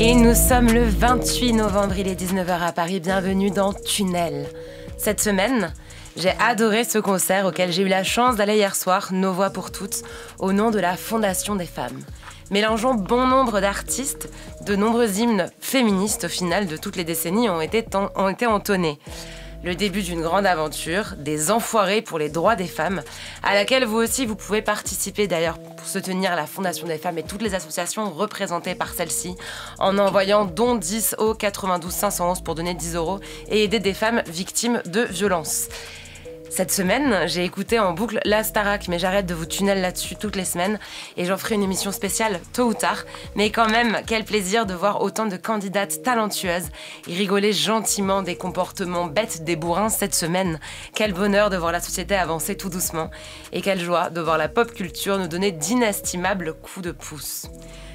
Et nous sommes le 28 novembre, il est 19h à Paris, bienvenue dans Tunnel. Cette semaine, j'ai adoré ce concert auquel j'ai eu la chance d'aller hier soir, Nos Voix pour Toutes, au nom de la Fondation des femmes. Mélangeant bon nombre d'artistes, de nombreux hymnes féministes au final de toutes les décennies ont été entonnés. Le début d'une grande aventure, des enfoirés pour les droits des femmes, à laquelle vous aussi vous pouvez participer d'ailleurs pour soutenir la Fondation des femmes et toutes les associations représentées par celle-ci en envoyant don 10 au 92 511 pour donner 10 € et aider des femmes victimes de violences. Cette semaine, j'ai écouté en boucle la Starac, mais j'arrête de vous tunnel là-dessus toutes les semaines et j'en ferai une émission spéciale tôt ou tard. Mais quand même, quel plaisir de voir autant de candidates talentueuses et rigoler gentiment des comportements bêtes des bourrins cette semaine. Quel bonheur de voir la société avancer tout doucement et quelle joie de voir la pop culture nous donner d'inestimables coups de pouce.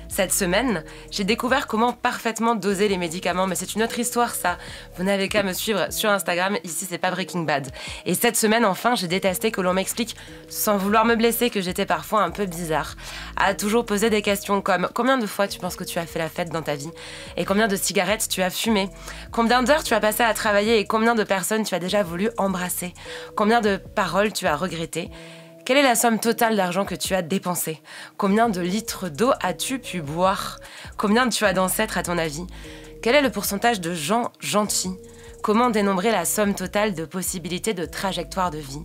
Cette semaine, j'ai découvert comment parfaitement doser les médicaments, mais c'est une autre histoire ça. Vous n'avez qu'à me suivre sur Instagram, ici c'est pas Breaking Bad. Et cette semaine enfin, j'ai détesté que l'on m'explique, sans vouloir me blesser, que j'étais parfois un peu bizarre. À toujours poser des questions comme combien de fois tu penses que tu as fait la fête dans ta vie? Et combien de cigarettes tu as fumé? Combien d'heures tu as passé à travailler et combien de personnes tu as déjà voulu embrasser? Combien de paroles tu as regrettées? Quelle est la somme totale d'argent que tu as dépensé? Combien de litres d'eau as-tu pu boire? Combien tu as d'ancêtres à ton avis? Quel est le pourcentage de gens gentils? Comment dénombrer la somme totale de possibilités de trajectoire de vie?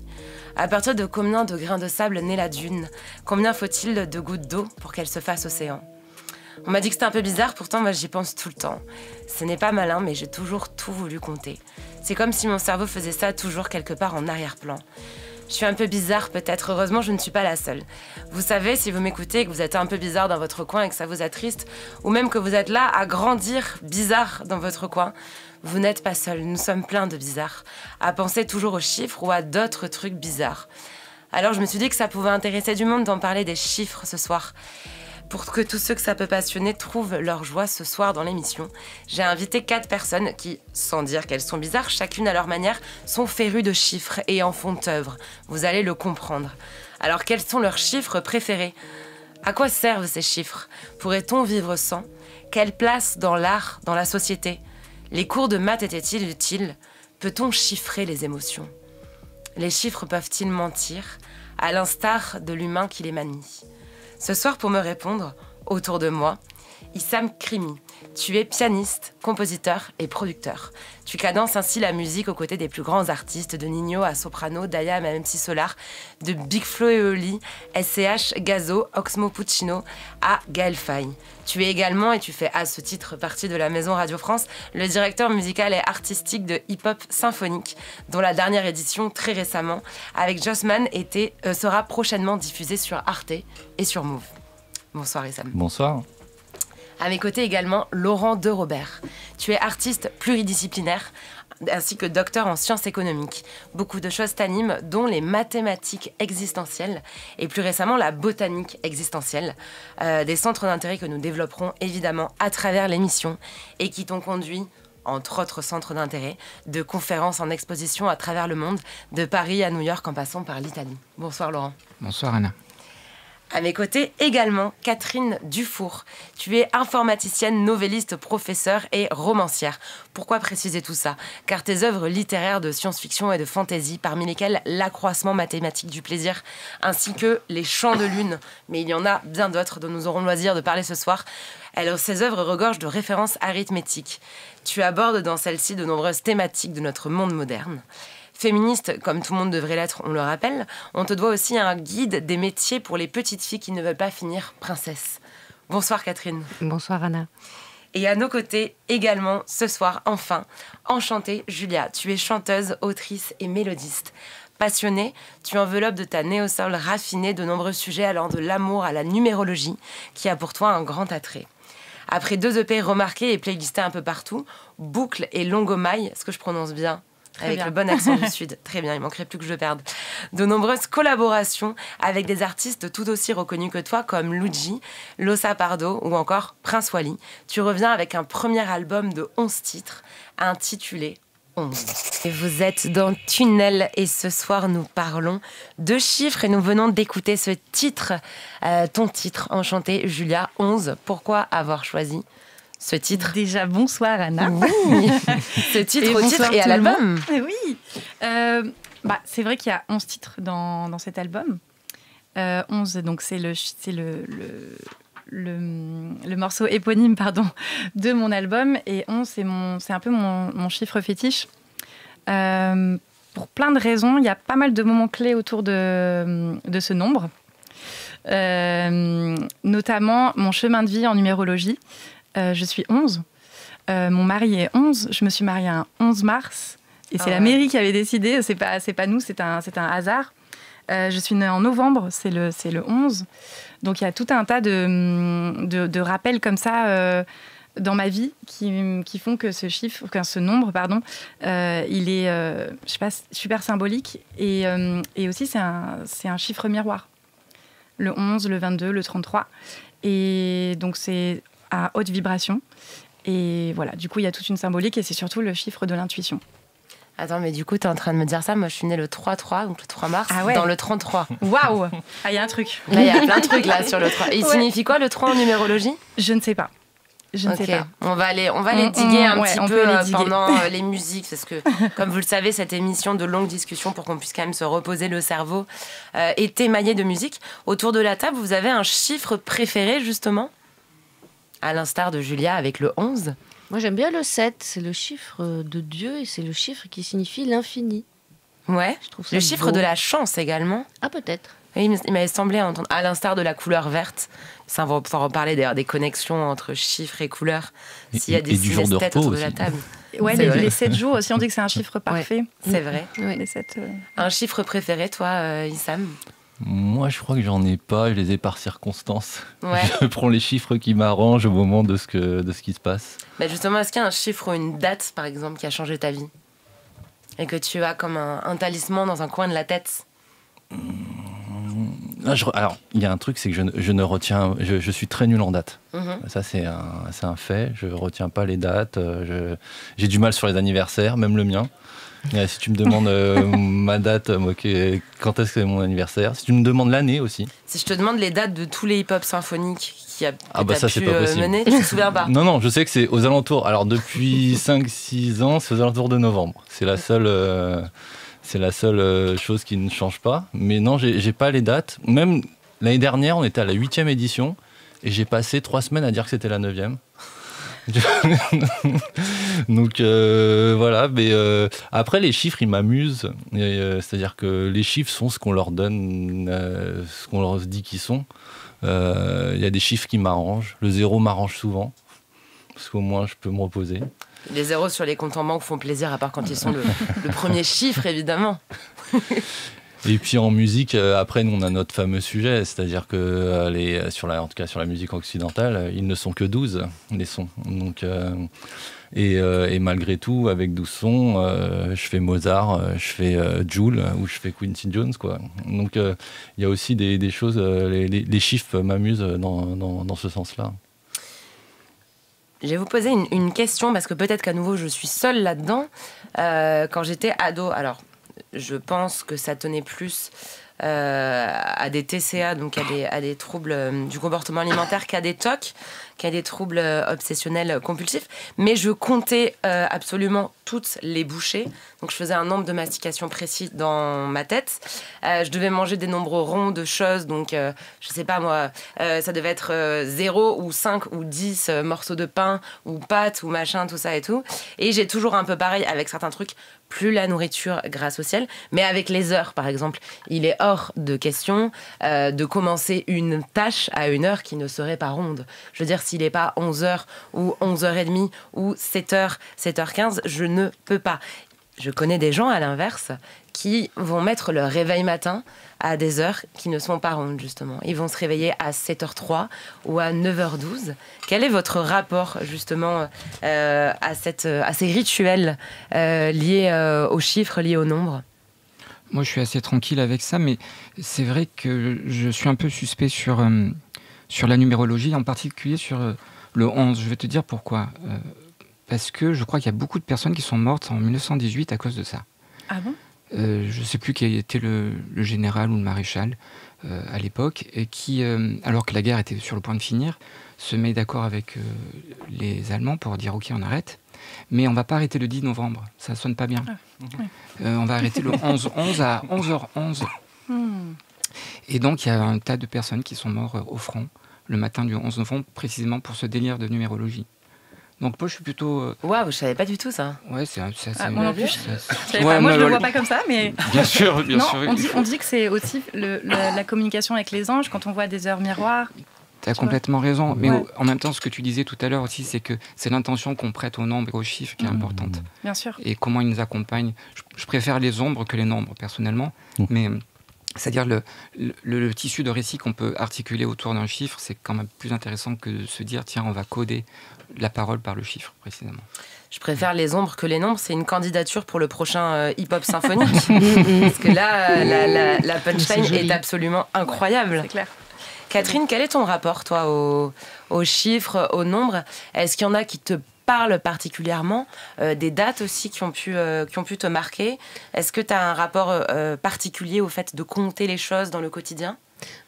À partir de combien de grains de sable naît la dune? Combien faut-il de gouttes d'eau pour qu'elle se fasse océan? On m'a dit que c'était un peu bizarre, pourtant moi j'y pense tout le temps. Ce n'est pas malin, mais j'ai toujours tout voulu compter. C'est comme si mon cerveau faisait ça toujours quelque part en arrière-plan. Je suis un peu bizarre peut-être, heureusement je ne suis pas la seule. Vous savez, si vous m'écoutez, que vous êtes un peu bizarre dans votre coin et que ça vous attriste, ou même que vous êtes là à grandir bizarre dans votre coin, vous n'êtes pas seul, nous sommes plein de bizarres, à penser toujours aux chiffres ou à d'autres trucs bizarres. Alors je me suis dit que ça pouvait intéresser du monde d'en parler des chiffres ce soir. Pour que tous ceux que ça peut passionner trouvent leur joie ce soir dans l'émission, j'ai invité 4 personnes qui, sans dire qu'elles sont bizarres, chacune à leur manière, sont férues de chiffres et en font œuvre. Vous allez le comprendre. Alors quels sont leurs chiffres préférés? À quoi servent ces chiffres? Pourrait-on vivre sans? Quelle place dans l'art, dans la société? Les cours de maths étaient-ils utiles? Peut-on chiffrer les émotions? Les chiffres peuvent-ils mentir, à l'instar de l'humain qui les manie? Ce soir, pour me répondre, autour de moi, Issam Krimi. Tu es pianiste, compositeur et producteur. Tu cadences ainsi la musique aux côtés des plus grands artistes, de Nino à Soprano, d'Ayam à MC Solar, de Big Flo et Oli, SCH, Gazo, Oxmo Puccino à Gaël Faye. Tu es également, et tu fais à ce titre partie de la Maison Radio France, le directeur musical et artistique de hip-hop symphonique, dont la dernière édition, très récemment, avec Jossman, sera prochainement diffusée sur Arte et sur Move. Bonsoir Issam. Bonsoir. À mes côtés également, Laurent De Robert. Tu es artiste pluridisciplinaire ainsi que docteur en sciences économiques. Beaucoup de choses t'animent, dont les mathématiques existentielles et plus récemment la botanique existentielle. Des centres d'intérêt que nous développerons évidemment à travers l'émission et qui t'ont conduit, entre autres centres d'intérêt, de conférences en exposition à travers le monde, de Paris à New York en passant par l'Italie. Bonsoir Laurent. Bonsoir Anna. À mes côtés également, Catherine Dufour. Tu es informaticienne, novelliste, professeure et romancière. Pourquoi préciser tout ça? Car tes œuvres littéraires de science-fiction et de fantasy, parmi lesquelles L'accroissement mathématique du plaisir, ainsi que Les Chants de Lune, mais il y en a bien d'autres dont nous aurons le loisir de parler ce soir, ces œuvres regorgent de références arithmétiques. Tu abordes dans celles-ci de nombreuses thématiques de notre monde moderne. Féministe, comme tout le monde devrait l'être, on le rappelle, on te doit aussi un guide des métiers pour les petites filles qui ne veulent pas finir princesse. Bonsoir Catherine. Bonsoir Anna. Et à nos côtés également, ce soir, enfin, enchantée Julia. Tu es chanteuse, autrice et mélodiste. Passionnée, tu enveloppes de ta néo-soul raffinée de nombreux sujets allant de l'amour à la numérologie, qui a pour toi un grand attrait. Après 2 EP remarqués et playlistés un peu partout, Boucle et Longomaille, est-ce que je prononce bien ? Avec le bon accent du Sud. Très bien, il manquerait plus que je le perde. De nombreuses collaborations avec des artistes tout aussi reconnus que toi, comme Luigi, Losa Pardo ou encore Prince Wally. Tu reviens avec un premier album de 11 titres, intitulé 11. Et vous êtes dans Tunnel et ce soir nous parlons de chiffres et nous venons d'écouter ce titre, ton titre, enchanté Julia, 11. Pourquoi avoir choisi Ce titre. Déjà, bonsoir Anna. Oui. Ce titre au titre et à l'album. Oui. C'est vrai qu'il y a 11 titres dans cet album. 11, donc c'est le morceau éponyme de mon album. Et 11, c'est un peu mon chiffre fétiche. Pour plein de raisons, il y a pas mal de moments clés autour de ce nombre. Notamment mon chemin de vie en numérologie. Je suis 11. Mon mari est 11. Je me suis mariée un 11 mars. Et c'est la mairie qui avait décidé. C'est pas nous, c'est un hasard. Je suis née en novembre, c'est le 11. Donc il y a tout un tas de rappels comme ça dans ma vie qui font que ce nombre, il est super symbolique. Et aussi, c'est un chiffre miroir. Le 11, le 22, le 33. Et donc c'est à haute vibration. Et voilà, du coup, il y a toute une symbolique et c'est surtout le chiffre de l'intuition. Attends, mais du coup, t'es en train de me dire ça. Moi, je suis née le 3-3, donc le 3 mars, dans le 33. Waouh! Ah, il y a un truc. Là, il y a plein de trucs là sur le 3. Et il signifie quoi le 3 en numérologie? Je ne sais pas. Je ne sais pas. On va aller diguer un petit peu pendant les musiques, parce que, comme vous le savez, cette émission de longue discussion pour qu'on puisse quand même se reposer le cerveau est émaillée de musique. Autour de la table, vous avez un chiffre préféré, justement? À l'instar de Julia avec le 11. Moi, j'aime bien le 7. C'est le chiffre de Dieu et c'est le chiffre qui signifie l'infini. Ouais, je trouve ça le chiffre de la chance également. Ah, peut-être. Oui, il m'avait semblé entendre, à l'instar de la couleur verte. Ça, on va pouvoir reparler d'ailleurs des connexions entre chiffres et couleurs. S'il y a des synesthètes autour de la table. Ouais, les 7 jours aussi, on dit que c'est un chiffre parfait. Ouais, c'est vrai. Ouais. Les 7, Un chiffre préféré, toi, Issam? Moi, je crois que j'en ai pas. Je les ai par circonstance. Ouais. Je prends les chiffres qui m'arrangent au moment de ce qui se passe. Bah justement, est-ce qu'il y a un chiffre ou une date, par exemple, qui a changé ta vie et que tu as comme un talisman dans un coin de la tête? Alors, il y a un truc, c'est que je ne retiens... Je suis très nul en date. Ça, c'est un fait. Je retiens pas les dates. J'ai du mal sur les anniversaires, même le mien. Si tu me demandes ma date, quand est-ce que c'est mon anniversaire? Si tu me demandes l'année aussi. Si je te demande les dates de tous les hip-hop symphoniques qui a ça, c'est pu pas possible. mener, tu te souviens pas? Non, je sais que c'est aux alentours. Alors, depuis 5-6 ans, c'est aux alentours de novembre. C'est la seule chose qui ne change pas. Mais non, j'ai pas les dates. Même l'année dernière, on était à la 8e édition et j'ai passé 3 semaines à dire que c'était la 9e. Donc voilà, mais après les chiffres ils m'amusent, c'est-à-dire que les chiffres sont ce qu'on leur donne, ce qu'on leur dit qu'ils sont. Il y a des chiffres qui m'arrangent, le 0 m'arrange souvent, parce qu'au moins je peux me reposer. Les zéros sur les comptes en banque font plaisir, à part quand ils sont le premier chiffre évidemment. Et puis en musique, après nous on a notre fameux sujet, c'est-à-dire que en tout cas sur la musique occidentale, ils ne sont que 12 les sons. Donc, et malgré tout, avec 12 sons, je fais Mozart, je fais Jul ou je fais Quincy Jones, quoi. Donc il y a aussi des choses, les chiffres m'amusent dans ce sens-là. Je vais vous poser une question, parce que peut-être qu'à nouveau je suis seule là-dedans. Quand j'étais ado, alors je pense que ça tenait plus à des TCA, donc à des troubles du comportement alimentaire, qu'à des TOC, qu'à des troubles obsessionnels compulsifs. Mais je comptais absolument toutes les bouchées. Donc je faisais un nombre de mastication précis dans ma tête. Je devais manger des nombres ronds de choses. Donc je sais pas moi, ça devait être 0 ou 5 ou 10 morceaux de pain ou pâtes ou machin, tout ça et tout. Et j'ai toujours un peu pareil avec certains trucs. Plus la nourriture grâce au ciel, mais avec les heures, par exemple. Il est hors de question de commencer une tâche à une heure qui ne serait pas ronde. Je veux dire, s'il n'est pas 11h ou 11h30 ou 7h, 7h15, je ne peux pas. Je connais des gens, à l'inverse, qui vont mettre leur réveil matin à des heures qui ne sont pas rondes, justement. Ils vont se réveiller à 7h03 ou à 9h12. Quel est votre rapport, justement, à ces rituels liés aux chiffres, liés aux nombres? Moi, je suis assez tranquille avec ça, mais c'est vrai que je suis un peu suspect sur la numérologie, en particulier sur le 11. Je vais te dire pourquoi. Parce que je crois qu'il y a beaucoup de personnes qui sont mortes en 1918 à cause de ça. Ah bon? je ne sais plus qui était le général ou le maréchal à l'époque, et qui, alors que la guerre était sur le point de finir, se met d'accord avec les Allemands pour dire ok, on arrête, mais on ne va pas arrêter le 10 novembre, ça ne sonne pas bien. On va arrêter le 11 à 11h11. Et donc il y a un tas de personnes qui sont mortes au front le matin du 11 novembre, précisément pour ce délire de numérologie. Donc moi je suis plutôt... Waouh, je savais pas du tout ça. Ouais, c'est moi non plus. Ouais, moi je le vois pas comme ça, mais... Bien sûr, bien sûr. On dit que c'est aussi la communication avec les anges, quand on voit des heures miroirs. Tu as complètement raison, mais en même temps ce que tu disais tout à l'heure aussi, c'est que c'est l'intention qu'on prête aux nombres et aux chiffres qui est importante. Bien sûr. Et comment ils nous accompagnent. Je préfère les ombres que les nombres personnellement, mais... C'est-à-dire le tissu de récit qu'on peut articuler autour d'un chiffre, c'est quand même plus intéressant que de se dire tiens, on va coder la parole par le chiffre précisément. Je préfère les ombres que les nombres. C'est une candidature pour le prochain hip-hop symphonique. Parce que là, la punchline est absolument incroyable. C'est clair. Catherine, quel est ton rapport, toi, aux chiffres, aux nombres? Est-ce qu'il y en a qui te parlent particulièrement, des dates aussi qui ont pu te marquer? Est-ce que tu as un rapport particulier au fait de compter les choses dans le quotidien?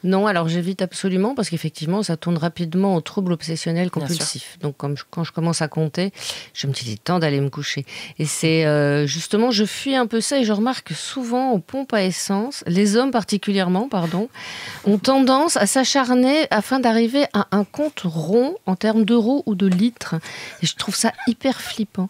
Non, alors j'évite absolument parce qu'effectivement, ça tourne rapidement au trouble obsessionnel compulsif. Donc, quand je commence à compter, je me dis, il est temps d'aller me coucher. Et c'est justement, je fuis un peu ça et je remarque souvent aux pompes à essence, les hommes particulièrement, ont tendance à s'acharner afin d'arriver à un compte rond en termes d'euros ou de litres. Et je trouve ça hyper flippant.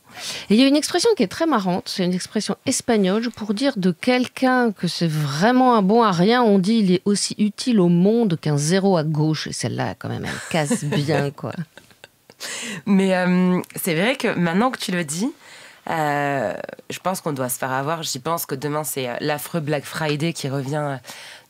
Et il y a une expression qui est très marrante, c'est une expression espagnole pour dire de quelqu'un que c'est vraiment un bon à rien, on dit il est aussi utile au monde qu'un zéro à gauche. Et celle-là, quand même, elle casse bien, quoi. Mais c'est vrai que maintenant que tu le dis, je pense qu'on doit se faire avoir. J'y pense que demain, c'est l'affreux Black Friday qui revient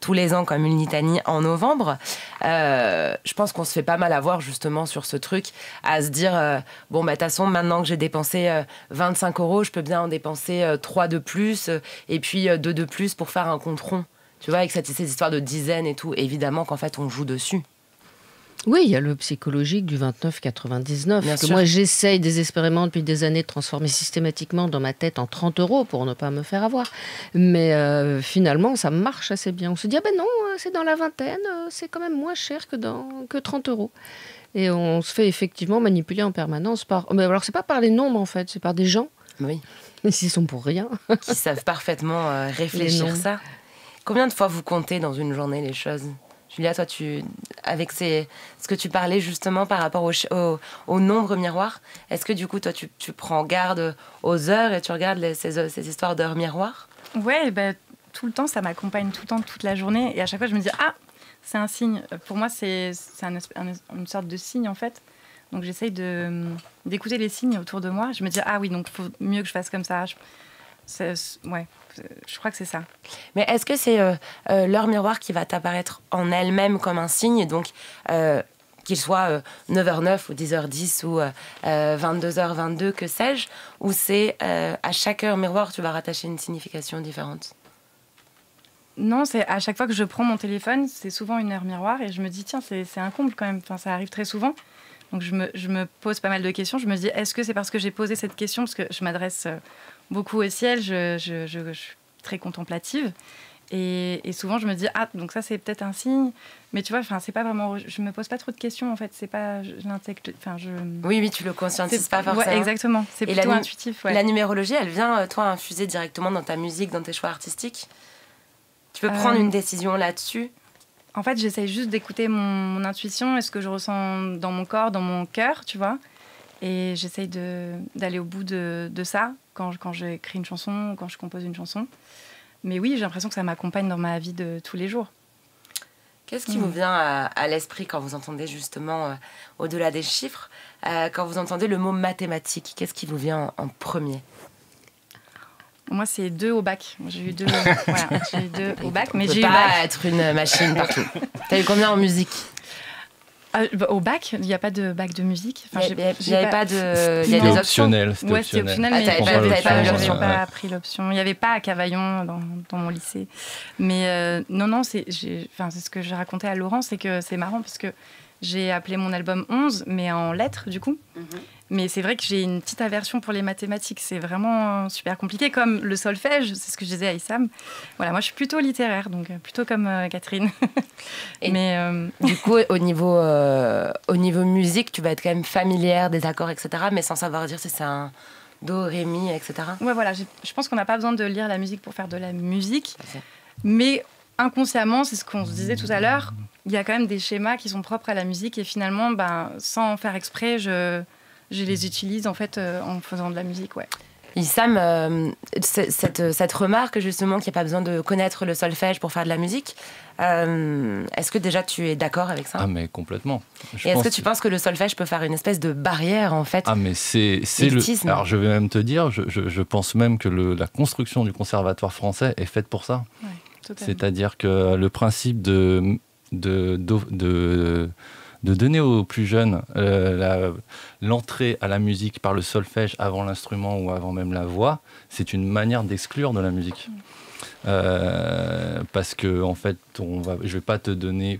tous les ans comme une litanie en novembre. Je pense qu'on se fait pas mal avoir justement sur ce truc, à se dire, bon, bah, de toute façon, maintenant que j'ai dépensé 25 €, je peux bien en dépenser 3 de plus, et puis 2 de plus pour faire un compte rond. Tu vois, avec ces histoires de dizaines et tout, évidemment qu'en fait, on joue dessus. Oui, il y a le psychologique du 29,99 Bien que sûr. moi j'essaye désespérément depuis des années de transformer systématiquement dans ma tête en 30 € pour ne pas me faire avoir. Mais finalement, ça marche assez bien. On se dit, ah ben non, c'est dans la vingtaine, c'est quand même moins cher que 30 €. Et on se fait effectivement manipuler en permanence par... Mais alors, c'est pas par les nombres en fait, c'est par des gens. Oui. Mais s'ils sont pour rien. Qui savent parfaitement réfléchir ça. Combien de fois vous comptez dans une journée les choses? Julia, toi, avec ce que tu parlais justement par rapport au nombre miroir, est-ce que du coup, toi, tu prends garde aux heures et tu regardes ces histoires d'heures miroirs? Ouais, tout le temps, ça m'accompagne tout le temps, toute la journée. Et à chaque fois, je me dis, ah, c'est un signe. Pour moi, c'est une sorte de signe, en fait. Donc, j'essaye d'écouter les signes autour de moi. Je me dis, ah oui, donc il faut mieux que je fasse comme ça. Je crois que c'est ça. Mais est-ce que c'est l'heure miroir qui va t'apparaître en elle-même comme un signe, donc qu'il soit 9h09 ou 10h10 ou 22h22, que sais-je, ou c'est à chaque heure miroir tu vas rattacher une signification différente? Non, c'est à chaque fois que je prends mon téléphone, c'est souvent une heure miroir et je me dis tiens, c'est un comble quand même, enfin, ça arrive très souvent. Donc je me pose pas mal de questions, je me dis est-ce que c'est parce que j'ai posé cette question, parce que je m'adresse beaucoup au ciel, je suis très contemplative et souvent je me dis ah donc ça c'est peut-être un signe, mais tu vois, enfin c'est pas vraiment, je me pose pas trop de questions en fait, c'est pas oui tu le conscientises pas forcément. Ouais, exactement, c'est plutôt intuitif. Ouais. La numérologie, elle vient toi infuser directement dans ta musique, dans tes choix artistiques. Tu peux prendre une décision là-dessus? En fait, j'essaye juste d'écouter mon intuition et ce que je ressens dans mon corps, dans mon cœur, tu vois. Et j'essaye d'aller au bout de ça quand j'écris une chanson, quand je compose une chanson. Mais oui, j'ai l'impression que ça m'accompagne dans ma vie de tous les jours. Qu'est-ce qui vous vient à l'esprit quand vous entendez justement, au-delà des chiffres, quand vous entendez le mot mathématique? Qu'est-ce qui vous vient en premier? Moi, c'est 2 au bac. J'ai eu 2 au bac, mais j'ai eu pas être une machine partout. T'as eu combien en musique? Au bac, il n'y a pas de bac de musique. Enfin, il n'y avait pas de... Il y a des optionnel. Ouais, c'était optionnel, mais j'avais pas pris l'option. Il n'y avait pas à Cavaillon dans mon lycée. Mais non, c'est ce que j'ai raconté à Laurent, c'est que c'est marrant parce que j'ai appelé mon album 11, mais en lettres, du coup. Mais c'est vrai que j'ai une petite aversion pour les mathématiques. C'est vraiment super compliqué, comme le solfège, c'est ce que je disais à Issam. Voilà, moi, je suis plutôt littéraire, donc plutôt comme Catherine. Mais du coup, au niveau musique, tu vas être quand même familière des accords, etc., mais sans savoir dire si c'est un do, ré, mi, etc. Ouais, voilà, je pense qu'on n'a pas besoin de lire la musique pour faire de la musique. Mais inconsciemment, c'est ce qu'on se disait tout à l'heure, il y a quand même des schémas qui sont propres à la musique et finalement, sans faire exprès, je les utilise en fait en faisant de la musique, ouais. Issam, cette remarque justement qu'il n'y a pas besoin de connaître le solfège pour faire de la musique, est-ce que déjà tu es d'accord avec ça ? Ah mais complètement. Et est-ce que tu penses que le solfège peut faire une espèce de barrière en fait ? Ah mais c'est le... Alors je vais même te dire, je pense même que la construction du conservatoire français est faite pour ça. Ouais, totalement. C'est-à-dire que le principe de donner aux plus jeunes l'entrée à la musique par le solfège avant l'instrument ou avant même la voix, c'est une manière d'exclure de la musique. Parce que en fait, je vais pas te donner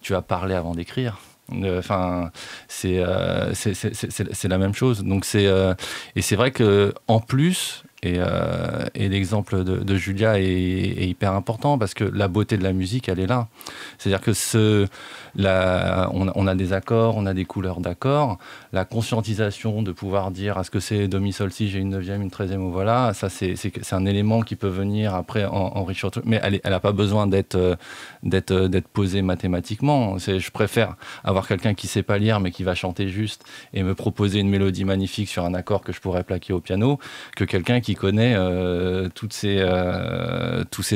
tu vas parler avant d'écrire. Enfin, c'est la même chose. Donc et c'est vrai que en plus. Et l'exemple de Julia est hyper important parce que la beauté de la musique, elle est là. C'est-à-dire que on a des accords, on a des couleurs d'accords. La conscientisation de pouvoir dire est-ce que c'est do, mi, sol, si, j'ai une 9e, une 13e ou voilà, ça c'est un élément qui peut venir après enrichir le truc. Mais elle n'a pas besoin d'être posée mathématiquement. Je préfère avoir quelqu'un qui ne sait pas lire mais qui va chanter juste et me proposer une mélodie magnifique sur un accord que je pourrais plaquer au piano que quelqu'un qui connaît tous ces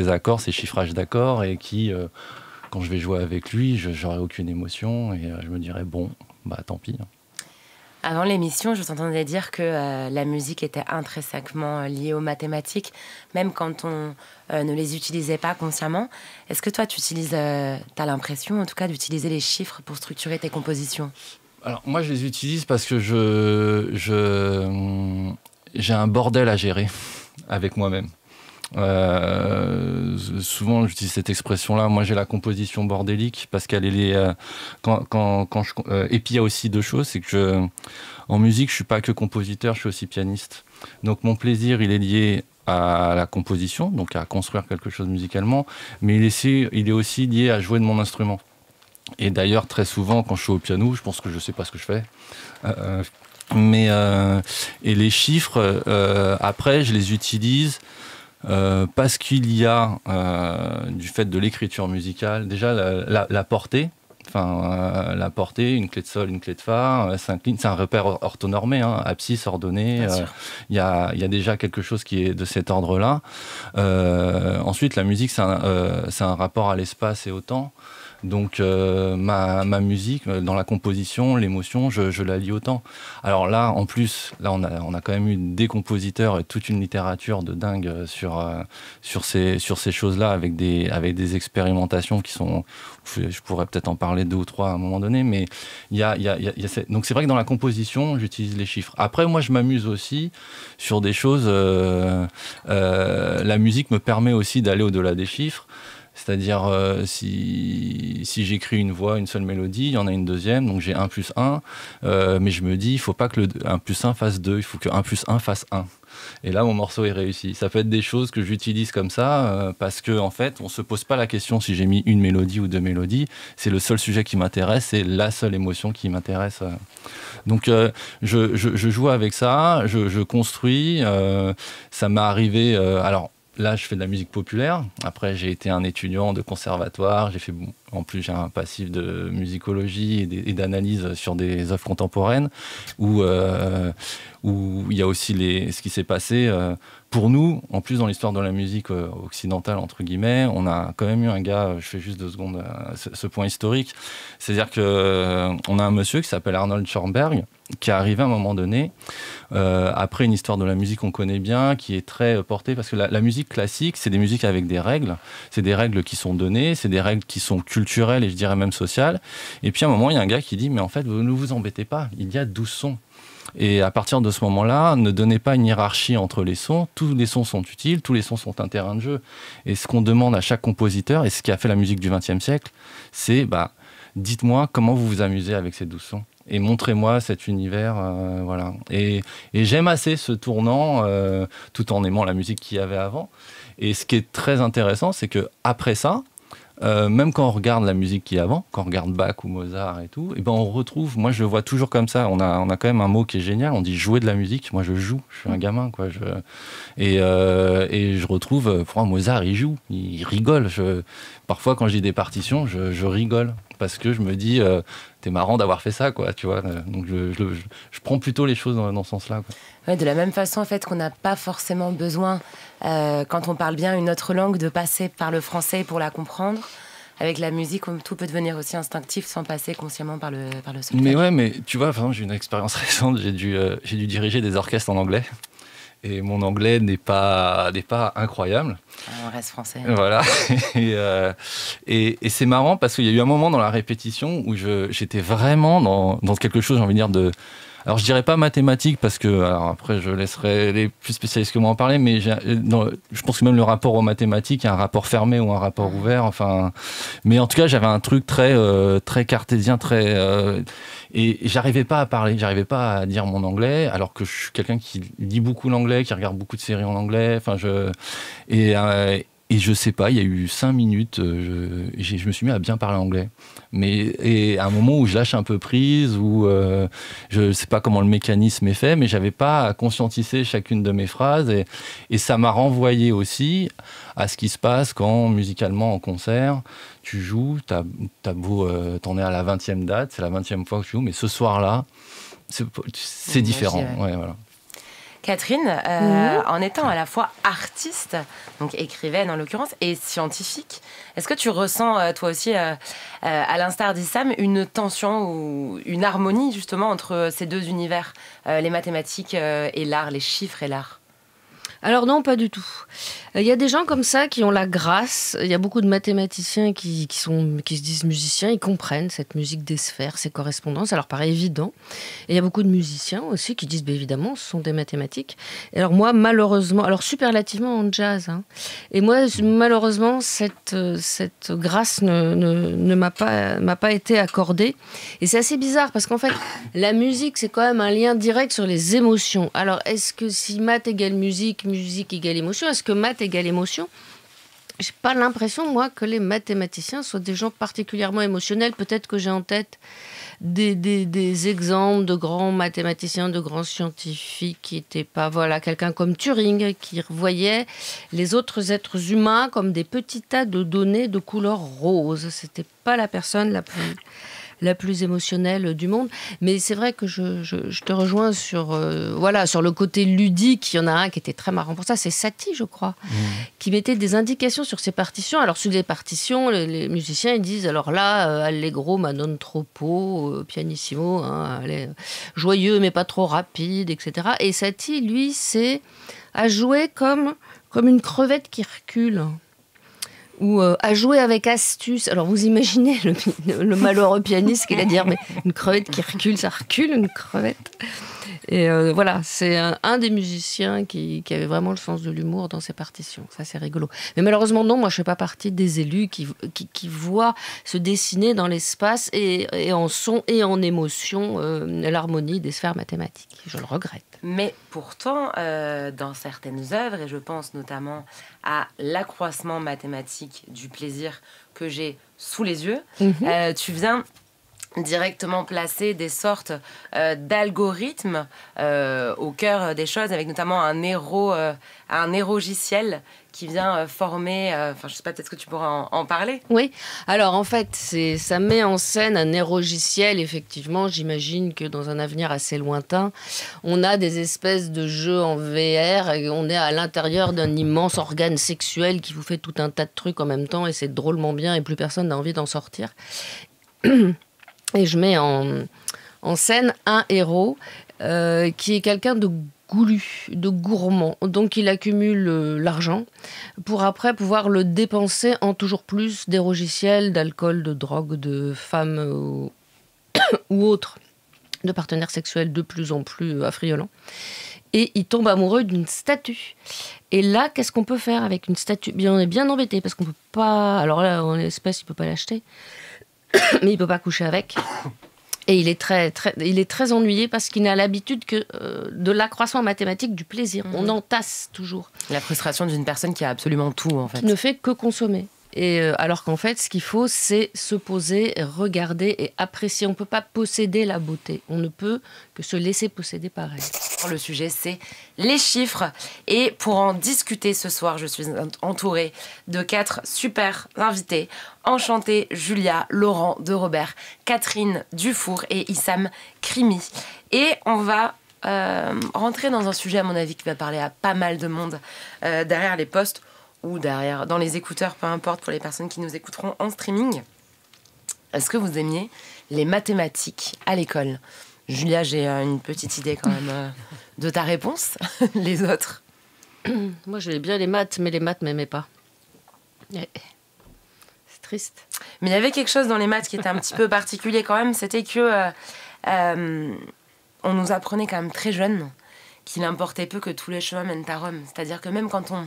accords, ces chiffrages d'accords et qui, quand je vais jouer avec lui, j'aurai aucune émotion et je me dirais bon, tant pis. Avant l'émission, je t'entendais dire que la musique était intrinsèquement liée aux mathématiques, même quand on ne les utilisait pas consciemment. Est-ce que toi, tu as l'impression en tout cas d'utiliser les chiffres pour structurer tes compositions ? Alors moi, je les utilise parce que j'ai un bordel à gérer avec moi-même. Souvent, j'utilise cette expression-là. Moi, j'ai la composition bordélique parce qu'elle est et puis il y a aussi deux choses, c'est que en musique, je suis pas que compositeur, je suis aussi pianiste. Donc mon plaisir, il est lié à la composition, donc à construire quelque chose musicalement, mais il est aussi lié à jouer de mon instrument. Et d'ailleurs, très souvent, quand je suis au piano, je pense que je sais pas ce que je fais. Et les chiffres, après, je les utilise parce qu'il y a, du fait de l'écriture musicale, déjà la portée. Enfin, la portée, une clé de sol, une clé de fa, 5 lignes, c'est un repère orthonormé, abscisse ordonnée. Il y a déjà quelque chose qui est de cet ordre-là. Ensuite, la musique, c'est un rapport à l'espace et au temps. Donc ma musique, dans la composition, l'émotion, je la lie au temps. Alors là, en plus, on a quand même eu des compositeurs et toute une littérature de dingue sur ces choses-là, avec des expérimentations qui sont... Je pourrais peut-être en parler 2 ou 3 à un moment donné, mais donc c'est vrai que dans la composition, j'utilise les chiffres. Après, moi, je m'amuse aussi sur des choses... la musique me permet aussi d'aller au-delà des chiffres. C'est-à-dire, si j'écris une voix, une seule mélodie, il y en a une deuxième, donc j'ai 1 plus 1, mais je me dis, il ne faut pas que le 1 plus 1 fasse 2, il faut que 1 plus 1 fasse 1. Et là, mon morceau est réussi. Ça peut être des choses que j'utilise comme ça, parce qu'en fait, on ne se pose pas la question si j'ai mis une mélodie ou 2 mélodies, c'est le seul sujet qui m'intéresse, c'est la seule émotion qui m'intéresse. Donc, je joue avec ça, je construis, ça m'est arrivé... alors, là, je fais de la musique populaire. Après, j'ai été un étudiant de conservatoire. En plus, j'ai un passif de musicologie et d'analyse sur des œuvres contemporaines où il y a aussi ce qui s'est passé. Pour nous, en plus, dans l'histoire de la musique occidentale, entre guillemets, on a quand même eu un gars, je fais juste 2 secondes ce point historique, c'est-à-dire qu'on a un monsieur qui s'appelle Arnold Schoenberg, qui est arrivé à un moment donné, après une histoire de la musique qu'on connaît bien, qui est très portée, parce que la musique classique, c'est des musiques avec des règles, c'est des règles qui sont données, c'est des règles qui sont culturelles et je dirais même sociales, et puis à un moment, il y a un gars qui dit, mais en fait, ne vous embêtez pas, il y a 12 sons. Et à partir de ce moment-là, ne donnez pas une hiérarchie entre les sons. Tous les sons sont utiles, tous les sons sont un terrain de jeu. Et ce qu'on demande à chaque compositeur, et ce qui a fait la musique du XXe siècle, c'est dites-moi comment vous vous amusez avec ces 12 sons. Et montrez-moi cet univers, voilà. Et j'aime assez ce tournant, tout en aimant la musique qu'il y avait avant. Et ce qui est très intéressant, c'est qu'après ça, même quand on regarde la musique qui est avant, quand on regarde Bach ou Mozart et tout, et ben on retrouve, moi je le vois toujours comme ça, on a quand même un mot qui est génial, on dit jouer de la musique, moi je joue, je suis un gamin, quoi. Et je retrouve, pour moi, Mozart il joue, il rigole. Parfois quand je lis des partitions, je rigole, parce que je me dis, t'es marrant d'avoir fait ça, quoi, tu vois. Donc je prends plutôt les choses dans ce sens-là, quoi. Ouais, de la même façon, en fait, qu'on n'a pas forcément besoin, quand on parle bien une autre langue, de passer par le français pour la comprendre. Avec la musique, tout peut devenir aussi instinctif sans passer consciemment par le solfège. Mais ouais, mais tu vois, j'ai une expérience récente, j'ai dû diriger des orchestres en anglais. Et mon anglais n'est pas incroyable. On reste français. Voilà. Et c'est marrant parce qu'il y a eu un moment dans la répétition où j'étais vraiment dans quelque chose, j'ai envie de dire, de... Alors, je dirais pas mathématiques parce que, alors après, je laisserai les plus spécialistes que moi en parler, mais je pense que même le rapport aux mathématiques, il y a un rapport fermé ou un rapport ouvert, enfin. Mais en tout cas, j'avais un truc très cartésien, et j'arrivais pas à parler, j'arrivais pas à dire mon anglais, alors que je suis quelqu'un qui lit beaucoup l'anglais, qui regarde beaucoup de séries en anglais, enfin, et je sais pas, il y a eu 5 minutes, je me suis mis à bien parler anglais. Et à un moment où je lâche un peu prise, où je sais pas comment le mécanisme est fait, mais j'avais pas à conscientiser chacune de mes phrases. Et ça m'a renvoyé aussi à ce qui se passe quand, musicalement, en concert, tu joues, t'as beau, t'en es à la 20e date, c'est la 20e fois que tu joues, mais ce soir-là, c'est différent. Ouais, voilà. Catherine, en étant à la fois artiste, donc écrivaine en l'occurrence, et scientifique, est-ce que tu ressens toi aussi, à l'instar d'Issam, une tension ou une harmonie justement entre ces deux univers, les mathématiques et l'art, les chiffres et l'art ? Alors non, pas du tout. Il y a des gens comme ça qui ont la grâce. Il y a beaucoup de mathématiciens qui se disent musiciens, ils comprennent cette musique des sphères, ces correspondances, ça leur paraît évident. Et il y a beaucoup de musiciens aussi qui disent, évidemment, ce sont des mathématiques. Et alors moi, malheureusement, alors superlativement en jazz, hein. Et moi, malheureusement, cette grâce ne m'a pas été accordée. Et c'est assez bizarre parce qu'en fait, la musique, c'est quand même un lien direct sur les émotions. Alors, est-ce que si maths égale musique égale émotion, est-ce que maths égale émotion ? J'ai pas l'impression, moi, que les mathématiciens soient des gens particulièrement émotionnels. Peut-être que j'ai en tête des exemples de grands mathématiciens, de grands scientifiques qui n'étaient pas... Voilà, quelqu'un comme Turing, qui voyait les autres êtres humains comme des petits tas de données de couleur rose. C'était pas la personne la plus émotionnelle du monde. Mais c'est vrai que je te rejoins sur le côté ludique. Il y en a un qui était très marrant pour ça, c'est Satie, je crois, qui mettait des indications sur ses partitions. Alors, sur les partitions, les musiciens, ils disent, alors là, allegro, ma non troppo, pianissimo, hein, allez, joyeux, mais pas trop rapide, etc. Et Satie, lui, a joué comme une crevette qui recule. Ou à jouer avec astuce. Alors vous imaginez le malheureux pianiste qui allait dire, mais une crevette qui recule, ça recule une crevette. Et voilà, c'est un des musiciens qui avait vraiment le sens de l'humour dans ses partitions. Ça, c'est rigolo. Mais malheureusement, non, moi, je ne fais pas partie des élus qui voient se dessiner dans l'espace et en son et en émotion l'harmonie des sphères mathématiques. Je le regrette. Mais pourtant, dans certaines œuvres, et je pense notamment à l'accroissement mathématique du plaisir que j'ai sous les yeux, tu viens directement placer des sortes d'algorithmes au cœur des choses, avec notamment un érogiciel qui vient former... je ne sais pas, peut-être que tu pourras en parler. Oui, alors en fait, ça met en scène un érogiciel. Effectivement, j'imagine que dans un avenir assez lointain, on a des espèces de jeux en VR et on est à l'intérieur d'un immense organe sexuel qui vous fait tout un tas de trucs en même temps et c'est drôlement bien et plus personne n'a envie d'en sortir. Et je mets en scène un héros qui est quelqu'un de goulu, de gourmand. Donc il accumule l'argent pour après pouvoir le dépenser en toujours plus d'érogiciels, d'alcool, de drogue, de femmes ou autres, de partenaires sexuels de plus en plus affriolants. Et il tombe amoureux d'une statue. Et là, qu'est-ce qu'on peut faire avec une statue ? Bien, on est bien embêté parce qu'on peut pas... Alors là, en espèce, il peut pas l'acheter. mais il ne peut pas coucher avec. Et il est très ennuyé parce qu'il n'a l'habitude que de l'accroissement mathématique du plaisir. On entasse toujours. La frustration d'une personne qui a absolument tout, en fait. Qui ne fait que consommer. Et alors qu'en fait, ce qu'il faut, c'est se poser, regarder et apprécier. On ne peut pas posséder la beauté. On ne peut que se laisser posséder par elle. Le sujet, c'est les chiffres. Et pour en discuter ce soir, je suis entourée de 4 super invités. Enchantée, Julia, Laurent de Robert, Catherine Dufour et Issam Krimi. Et on va rentrer dans un sujet, à mon avis, qui va parler à pas mal de monde derrière les postes ou derrière, dans les écouteurs, peu importe, pour les personnes qui nous écouteront en streaming. Est-ce que vous aimiez les mathématiques à l'école ? Julia, j'ai une petite idée quand même de ta réponse. Les autres ? Moi, j'aimais bien les maths, mais les maths ne m'aimaient pas. C'est triste. Mais il y avait quelque chose dans les maths qui était un petit peu particulier quand même, c'était que on nous apprenait quand même très jeune qu'il importait peu que tous les chemins mènent à Rome. C'est-à-dire que même quand on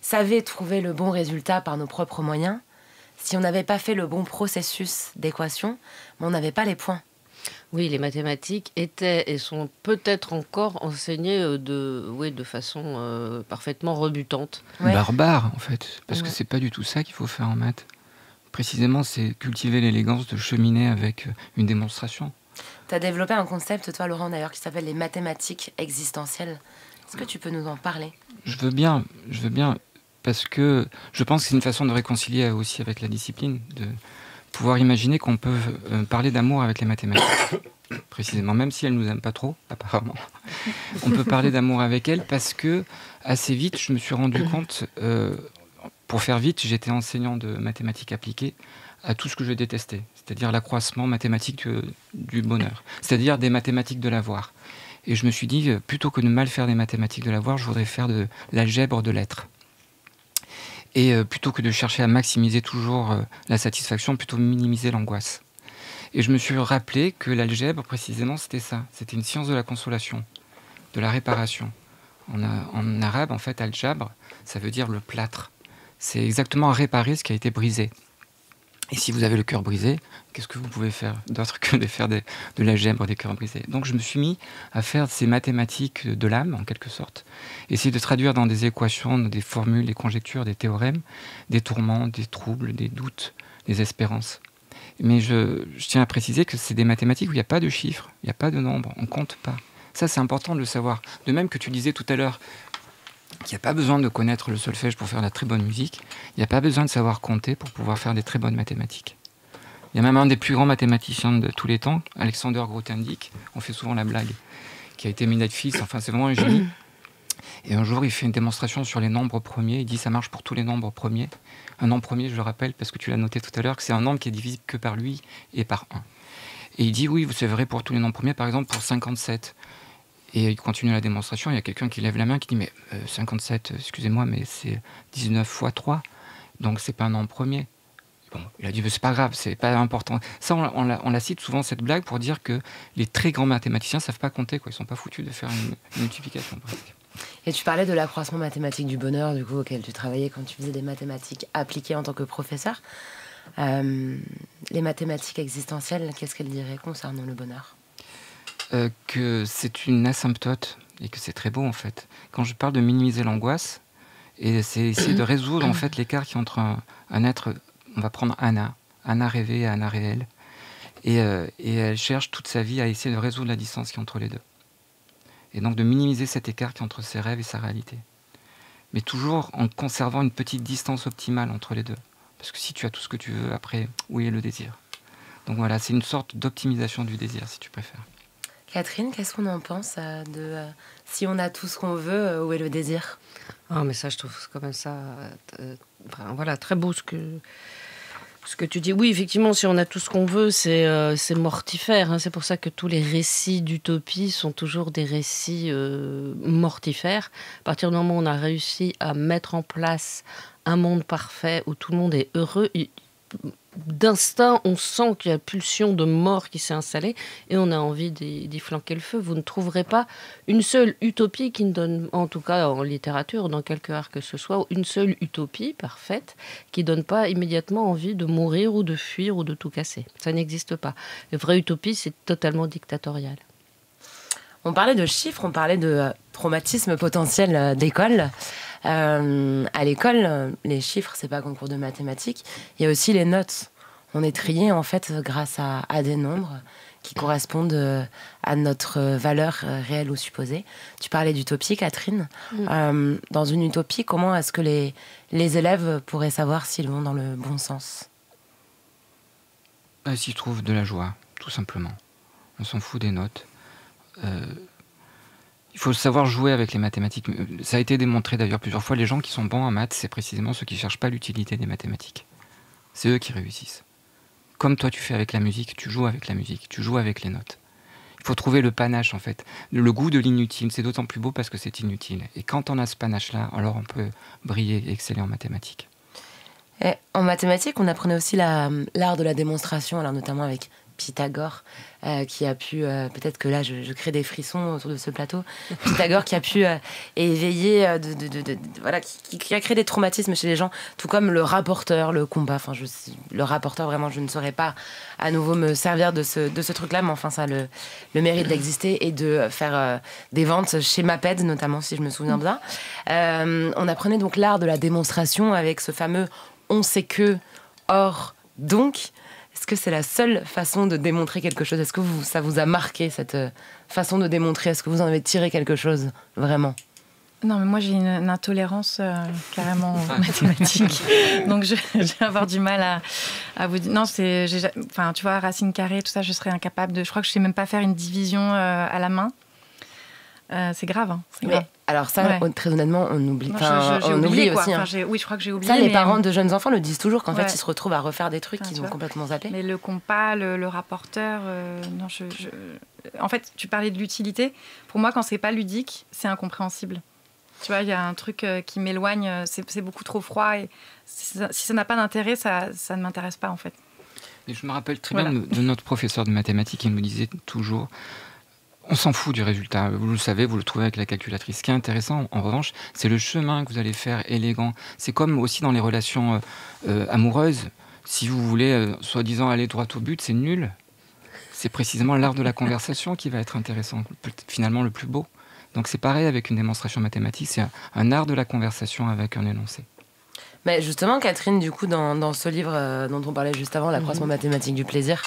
savait trouver le bon résultat par nos propres moyens, si on n'avait pas fait le bon processus d'équation, on n'avait pas les points. Oui, les mathématiques étaient et sont peut-être encore enseignées de façon parfaitement rebutante. Ouais. Barbare, en fait, parce que c'est pas du tout ça qu'il faut faire en maths. Précisément, c'est cultiver l'élégance de cheminer avec une démonstration. Tu as développé un concept, toi, Laurent, d'ailleurs, qui s'appelle les mathématiques existentielles. Est-ce que tu peux nous en parler ? Je veux bien, parce que je pense que c'est une façon de réconcilier aussi avec la discipline, de pouvoir imaginer qu'on peut parler d'amour avec les mathématiques, précisément, même si elles ne nous aiment pas trop, apparemment. On peut parler d'amour avec elles parce que, assez vite, je me suis rendu compte, pour faire vite, j'étais enseignant de mathématiques appliquées à tout ce que je détestais, c'est-à-dire l'accroissement mathématique du bonheur, c'est-à-dire des mathématiques de l'avoir. Et je me suis dit, plutôt que de mal faire des mathématiques de l'avoir, je voudrais faire de l'algèbre de l'être. Et plutôt que de chercher à maximiser toujours la satisfaction, plutôt minimiser l'angoisse. Et je me suis rappelé que l'algèbre, précisément, c'était ça. C'était une science de la consolation, de la réparation. En arabe, en fait, al-jabr, ça veut dire le plâtre. C'est exactement réparer ce qui a été brisé. Et si vous avez le cœur brisé, qu'est-ce que vous pouvez faire d'autre que de faire de l'algèbre des cœurs brisés ? Donc je me suis mis à faire ces mathématiques de l'âme, en quelque sorte, essayer de traduire dans des équations, des formules, des conjectures, des théorèmes, des tourments, des troubles, des doutes, des espérances. Mais je tiens à préciser que c'est des mathématiques où il n'y a pas de chiffres, il n'y a pas de nombres, on ne compte pas. Ça, c'est important de le savoir. De même que tu disais tout à l'heure qu'il n'y a pas besoin de connaître le solfège pour faire de la très bonne musique, il n'y a pas besoin de savoir compter pour pouvoir faire des très bonnes mathématiques. Il y a même un des plus grands mathématiciens de tous les temps, Alexander Grothendieck, on fait souvent la blague, qui a été Mendel-Fils, enfin c'est vraiment un génie. Et un jour, il fait une démonstration sur les nombres premiers, il dit ça marche pour tous les nombres premiers. Un nombre premier, je le rappelle, parce que tu l'as noté tout à l'heure, que c'est un nombre qui est divisible que par lui et par 1. Et il dit oui, c'est vrai pour tous les nombres premiers, par exemple pour 57. Et il continue la démonstration, il y a quelqu'un qui lève la main qui dit « Mais 57, excusez-moi, mais c'est 19 fois 3, donc c'est pas un nombre premier. » Bon, il a dit « C'est pas grave, c'est pas important. » Ça, on la cite souvent, cette blague, pour dire que les très grands mathématiciens savent pas compter, quoi. Ils sont pas foutus de faire une multiplication, presque. Et tu parlais de l'accroissement mathématique du bonheur, du coup, auquel tu travaillais quand tu faisais des mathématiques appliquées en tant que professeur. Les mathématiques existentielles, qu'est-ce qu'elles diraient concernant le bonheur ? Que c'est une asymptote et que c'est très beau en fait. Quand je parle de minimiser l'angoisse, et c'est essayer de résoudre en fait l'écart qui est entre un être, on va prendre Anna rêvée et Anna réelle, et elle cherche toute sa vie à essayer de résoudre la distance qui est entre les deux. Et donc de minimiser cet écart qui est entre ses rêves et sa réalité. Mais toujours en conservant une petite distance optimale entre les deux. Parce que si tu as tout ce que tu veux, après, où est le désir ? Donc voilà, c'est une sorte d'optimisation du désir, si tu préfères. Catherine, qu'est-ce qu'on en pense si on a tout ce qu'on veut, où est le désir ? Ah, mais ça, je trouve quand même ça voilà, très beau ce que tu dis. Oui, effectivement, si on a tout ce qu'on veut, c'est mortifère. Hein. C'est pour ça que tous les récits d'utopie sont toujours des récits mortifères. À partir du moment où on a réussi à mettre en place un monde parfait où tout le monde est heureux, d'instinct, on sent qu'il y a une pulsion de mort qui s'est installée et on a envie d'y flanquer le feu. Vous ne trouverez pas une seule utopie qui ne donne, en tout cas en littérature, dans quelque art que ce soit, une seule utopie parfaite qui ne donne pas immédiatement envie de mourir ou de fuir ou de tout casser. Ça n'existe pas. La vraie utopie, c'est totalement dictatorial. On parlait de chiffres, on parlait de traumatisme potentiel d'école. À l'école, les chiffres, c'est pas concours de mathématiques. Il y a aussi les notes. On est trié en fait grâce à des nombres qui correspondent à notre valeur réelle ou supposée. Tu parlais d'utopie, Catherine. Dans une utopie, comment est-ce que les élèves pourraient savoir s'ils vont dans le bon sens? S'ils trouvent de la joie, tout simplement. On s'en fout des notes. Il faut savoir jouer avec les mathématiques. Ça a été démontré d'ailleurs plusieurs fois. Les gens qui sont bons en maths, c'est précisément ceux qui ne cherchent pas l'utilité des mathématiques. C'est eux qui réussissent. Comme toi tu fais avec la musique, tu joues avec la musique, tu joues avec les notes. Il faut trouver le panache en fait. Le goût de l'inutile, c'est d'autant plus beau parce que c'est inutile. Et quand on a ce panache-là, alors on peut briller et exceller en mathématiques. Et en mathématiques, on apprenait aussi l'art de la démonstration, alors notamment avec Pythagore, qui a pu, peut-être que là je crée des frissons autour de ce plateau, Pythagore qui a pu éveiller, voilà, qui a créé des traumatismes chez les gens, tout comme le rapporteur, le combat, enfin le rapporteur, vraiment je ne saurais pas à nouveau me servir de ce truc-là, mais enfin ça a le mérite d'exister et de faire des ventes chez Maped notamment, si je me souviens bien. On apprenait donc l'art de la démonstration avec ce fameux « on sait que, or, donc ». Est-ce que c'est la seule façon de démontrer quelque chose? Est-ce que ça vous a marqué, cette façon de démontrer? Est-ce que vous en avez tiré quelque chose, vraiment? Non, mais moi, j'ai une intolérance carrément mathématique. Donc, je vais avoir du mal à vous dire... Non, enfin, tu vois, racine carrée, tout ça, je serais incapable de... Je crois que je ne sais même pas faire une division à la main. C'est grave, hein, c'est grave. Alors ça, ouais. Très honnêtement, on oublie. On oublie aussi. Hein. Oui, je crois que j'ai oublié. Ça, les parents de jeunes enfants le disent toujours, qu'en fait, ils se retrouvent à refaire des trucs qu'ils ont complètement zappés. Mais le compas, le rapporteur... non, En fait, tu parlais de l'utilité. Pour moi, quand c'est pas ludique, c'est incompréhensible. Tu vois, il y a un truc qui m'éloigne. C'est beaucoup trop froid. Et si ça n'a pas d'intérêt, ça ne m'intéresse pas, en fait. Et je me rappelle très bien de notre professeur de mathématiques qui nous disait toujours... On s'en fout du résultat, vous le savez, vous le trouvez avec la calculatrice. Ce qui est intéressant, en revanche, c'est le chemin que vous allez faire élégant. C'est comme aussi dans les relations amoureuses. Si vous voulez, soi-disant, aller droit au but, c'est nul. C'est précisément l'art de la conversation qui va être intéressant, finalement le plus beau. Donc c'est pareil avec une démonstration mathématique, c'est un art de la conversation avec un énoncé. Mais justement, Catherine, du coup, dans ce livre dont on parlait juste avant, L'accroissement mathématique du plaisir,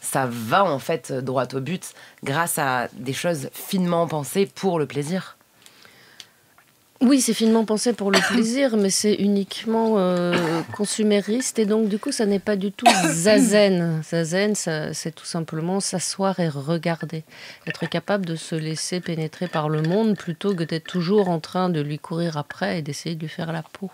ça va en fait droit au but grâce à des choses finement pensées pour le plaisir. Oui, c'est finement pensé pour le plaisir, mais c'est uniquement consumériste et donc du coup ça n'est pas du tout zazen. Zazen, c'est tout simplement s'asseoir et regarder, être capable de se laisser pénétrer par le monde plutôt que d'être toujours en train de lui courir après et d'essayer de lui faire la peau.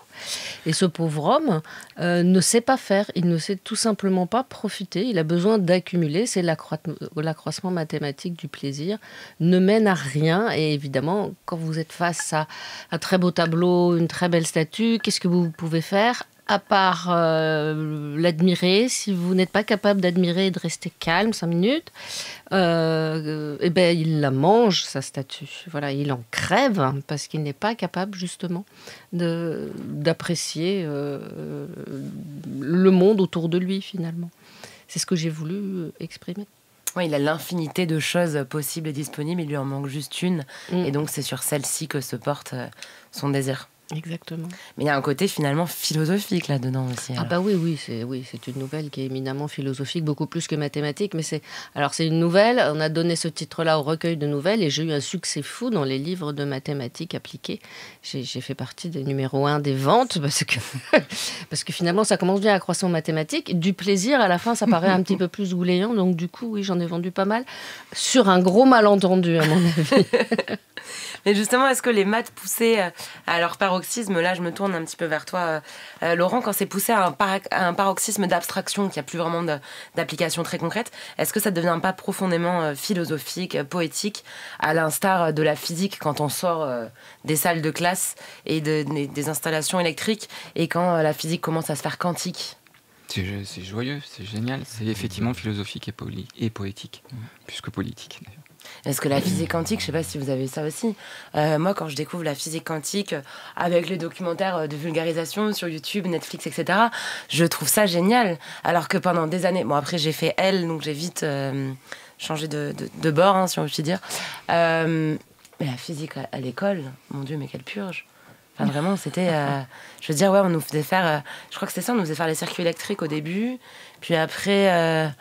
Et ce pauvre homme ne sait pas faire, il ne sait tout simplement pas profiter, il a besoin d'accumuler, c'est l'accroissement mathématique du plaisir, ne mène à rien et évidemment quand vous êtes face à un très beau tableau, une très belle statue, qu'est-ce que vous pouvez faire à part l'admirer? Si vous n'êtes pas capable d'admirer et de rester calme 5 minutes, eh ben, il la mange, sa statue. Voilà, il en crève parce qu'il n'est pas capable justement d'apprécier le monde autour de lui finalement. C'est ce que j'ai voulu exprimer. Oui, il a l'infinité de choses possibles et disponibles, il lui en manque juste une. Et donc, c'est sur celle-ci que se porte son désir. Exactement. Mais il y a un côté finalement philosophique là-dedans aussi. Alors. Ah bah oui, c'est une nouvelle qui est éminemment philosophique, beaucoup plus que mathématique. Mais c'est une nouvelle, on a donné ce titre-là au recueil de nouvelles et j'ai eu un succès fou dans les livres de mathématiques appliquées. J'ai fait partie des numéros 1 des ventes parce que finalement ça commence bien à accroissement mathématique. Du plaisir, à la fin ça paraît un petit peu plus goulayant. Donc du coup, oui, j'en ai vendu pas mal. Sur un gros malentendu à mon avis. Mais justement, est-ce que les maths poussées à leur paroxysme, là je me tourne un petit peu vers toi, Laurent, quand c'est poussé à un paroxysme d'abstraction, qui n'a plus vraiment d'application très concrète, est-ce que ça ne devient pas profondément philosophique, poétique, à l'instar de la physique quand on sort des salles de classe et des installations électriques, et quand la physique commence à se faire quantique? C'est joyeux, c'est génial. C'est effectivement philosophique et poétique, plus que politique d'ailleurs. Est-ce que la physique quantique, je ne sais pas si vous avez ça aussi, moi quand je découvre la physique quantique avec les documentaires de vulgarisation sur YouTube, Netflix, etc., je trouve ça génial. Alors que pendant des années, bon après j'ai fait L, donc j'ai vite changé de bord, hein, si on peut dire. Mais la physique à l'école, mon Dieu, mais quelle purge. Enfin vraiment, c'était... je veux dire, ouais, on nous faisait faire... je crois que c'était ça, on nous faisait faire les circuits électriques au début, puis après...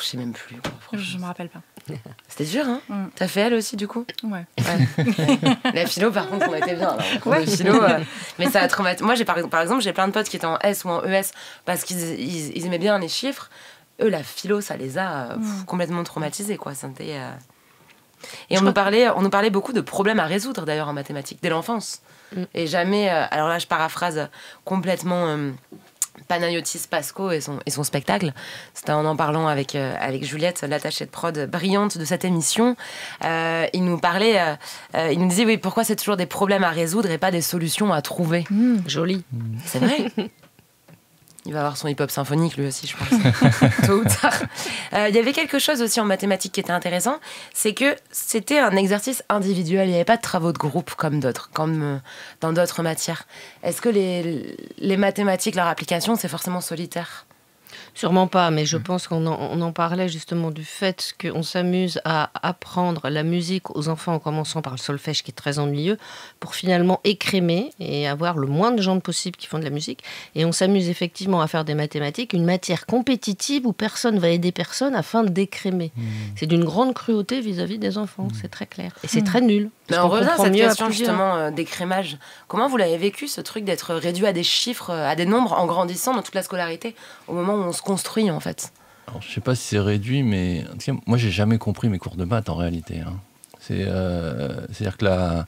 je sais même plus, quoi, je me rappelle pas. C'était dur, hein. T'as fait elle aussi, du coup? Ouais. La philo, par contre, on était bien. Ouais. Philo, mais ça a traumatisé. Moi, par exemple, j'ai plein de potes qui étaient en S ou en ES parce qu'ils aimaient bien les chiffres. Eux, la philo, ça les a complètement traumatisés, quoi. C'était, Et on nous parlait beaucoup de problèmes à résoudre, d'ailleurs, en mathématiques, dès l'enfance. Et jamais... alors là, je paraphrase complètement... Panayotis Pasco et son spectacle. C'était en parlant avec Juliette, l'attachée de prod brillante de cette émission. Il nous parlait, il nous disait, oui, pourquoi c'est toujours des problèmes à résoudre et pas des solutions à trouver. Joli. C'est vrai. Il va avoir son hip-hop symphonique, lui aussi, je pense. Tôt ou tard. Il y avait quelque chose aussi en mathématiques qui était intéressant, c'est que c'était un exercice individuel. Il n'y avait pas de travaux de groupe comme dans d'autres matières. Est-ce que les mathématiques, leur application, c'est forcément solitaire ? Sûrement pas, mais je pense qu'on en parlait justement du fait qu'on s'amuse à apprendre la musique aux enfants en commençant par le solfège qui est très ennuyeux pour finalement écrémer et avoir le moins de gens possible qui font de la musique. Et on s'amuse effectivement à faire des mathématiques, une matière compétitive où personne va aider personne afin de décrémer. C'est d'une grande cruauté vis-à-vis des enfants, c'est très clair. Et c'est très nul. Mais on revient à cette question justement d'écrémage. Comment vous l'avez vécu, ce truc d'être réduit à des chiffres, à des nombres en grandissant dans toute la scolarité, au moment où on se construit en fait? Alors, je sais pas si c'est réduit, mais en tout cas, moi j'ai jamais compris mes cours de maths en réalité. Hein. C'est-à-dire que là,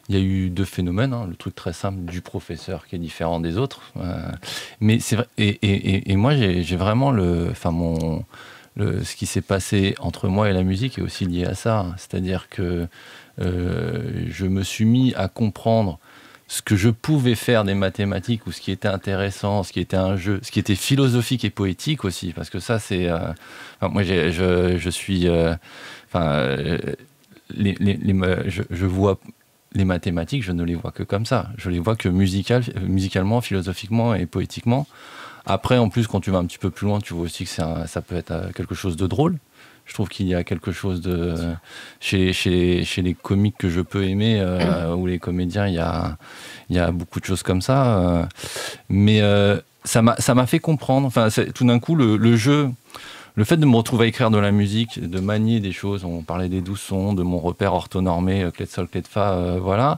il y a eu deux phénomènes. Hein. Le truc très simple du professeur qui est différent des autres. Mais c'est vrai, et moi j'ai vraiment ce qui s'est passé entre moi et la musique est aussi lié à ça. C'est-à-dire que je me suis mis à comprendre ce que je pouvais faire des mathématiques ou ce qui était intéressant, ce qui était un jeu, ce qui était philosophique et poétique aussi, parce que ça c'est... moi je suis... je vois les mathématiques, je ne les vois que comme ça. Je les vois que musicalement, philosophiquement et poétiquement. Après, en plus, quand tu vas un petit peu plus loin, tu vois aussi que ça peut être quelque chose de drôle. Je trouve qu'il y a quelque chose de... Chez les comiques que je peux aimer, ou les comédiens, il y a beaucoup de choses comme ça. Mais ça m'a fait comprendre. Enfin, tout d'un coup, le jeu... Le fait de me retrouver à écrire de la musique, de manier des choses, on parlait des 12 sons, de mon repère orthonormé, clé de sol, clé de fa, voilà.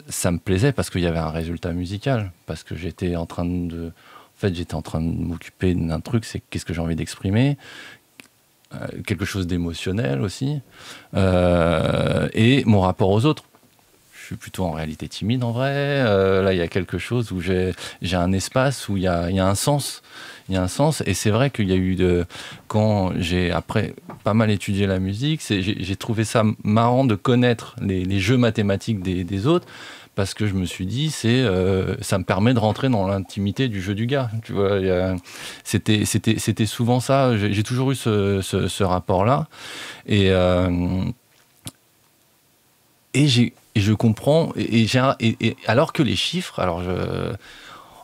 Ça me plaisait parce qu'il y avait un résultat musical, parce que j'étais en train de m'occuper d'un truc, c'est qu'est-ce que j'ai envie d'exprimer, quelque chose d'émotionnel aussi, et mon rapport aux autres. Je suis plutôt en réalité timide en vrai. Là, il y a quelque chose où j'ai un espace où il y a un sens. Il y a un sens, et c'est vrai qu'il y a eu quand j'ai après pas mal étudié la musique, j'ai trouvé ça marrant de connaître les jeux mathématiques des autres, parce que je me suis dit ça me permet de rentrer dans l'intimité du jeu du gars, tu vois. C'était souvent ça. J'ai toujours eu ce rapport-là, et je comprends, et alors que les chiffres,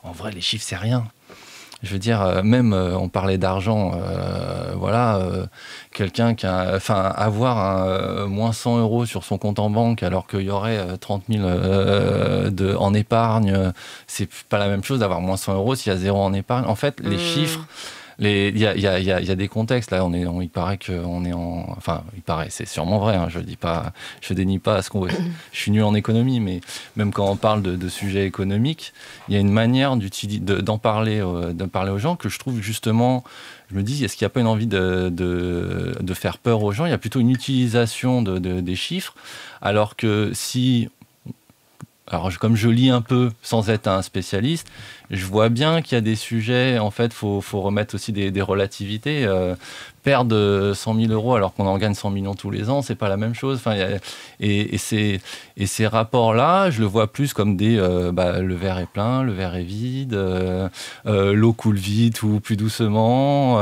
en vrai les chiffres c'est rien. Je veux dire, même on parlait d'argent, quelqu'un avoir moins 100 € sur son compte en banque alors qu'il y aurait 30 000 en épargne, c'est pas la même chose d'avoir moins 100 € s'il y a 0 en épargne. En fait, les chiffres, il y a des contextes. Là, il paraît qu'on est en... Enfin, il paraît, c'est sûrement vrai. Hein, je dénie pas ce qu'on... Je suis nul en économie, mais même quand on parle de sujets économiques, il y a une manière d'en parler aux gens que je trouve justement... Je me dis, est-ce qu'il n'y a pas une envie de faire peur aux gens? Il y a plutôt une utilisation des chiffres, alors que si... alors comme je lis un peu sans être un spécialiste, je vois bien qu'il y a des sujets, en fait, faut remettre aussi des relativités. Perdre 100 000 euros alors qu'on en gagne 100 millions tous les ans, c'est pas la même chose. Enfin, et ces rapports-là, je le vois plus comme le verre est plein, le verre est vide, l'eau coule vite ou plus doucement.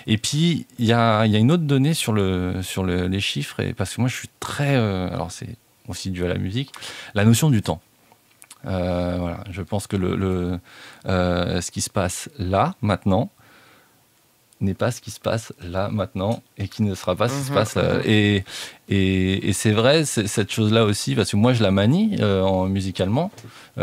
Et puis, il y a une autre donnée sur les chiffres, parce que moi, je suis très... alors, c'est aussi dû à la musique, la notion du temps. Voilà, je pense que ce qui se passe là, maintenant, n'est pas ce qui se passe là, maintenant, et qui ne sera pas ce qui se passe là. Et c'est vrai, cette chose-là aussi, parce que moi, je la manie musicalement. Il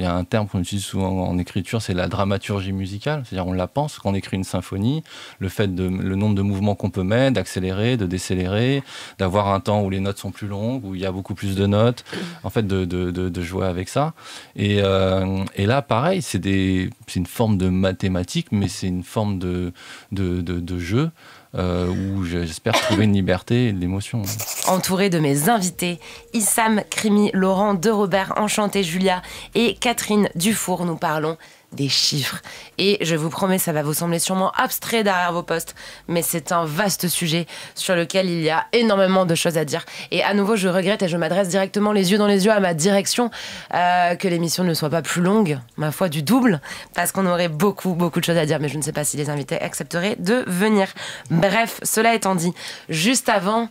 y a un terme qu'on utilise souvent en écriture, c'est la dramaturgie musicale. C'est-à-dire, on la pense quand on écrit une symphonie, le nombre de mouvements qu'on peut mettre, d'accélérer, de décélérer, d'avoir un temps où les notes sont plus longues, où il y a beaucoup plus de notes, en fait, de jouer avec ça. Et là, pareil, c'est une forme de mathématiques, mais c'est une forme de jeu où j'espère trouver une liberté et de l'émotion. Entourée de mes invités, Issam Krimi, Laurent de Robert, Enchanté Julia et Catherine Dufour, nous parlons des chiffres. Et je vous promets, ça va vous sembler sûrement abstrait derrière vos postes, mais c'est un vaste sujet sur lequel il y a énormément de choses à dire. Et à nouveau, je regrette et je m'adresse directement les yeux dans les yeux à ma direction que l'émission ne soit pas plus longue, ma foi, du double, parce qu'on aurait beaucoup de choses à dire, mais je ne sais pas si les invités accepteraient de venir. Bref, cela étant dit, juste avant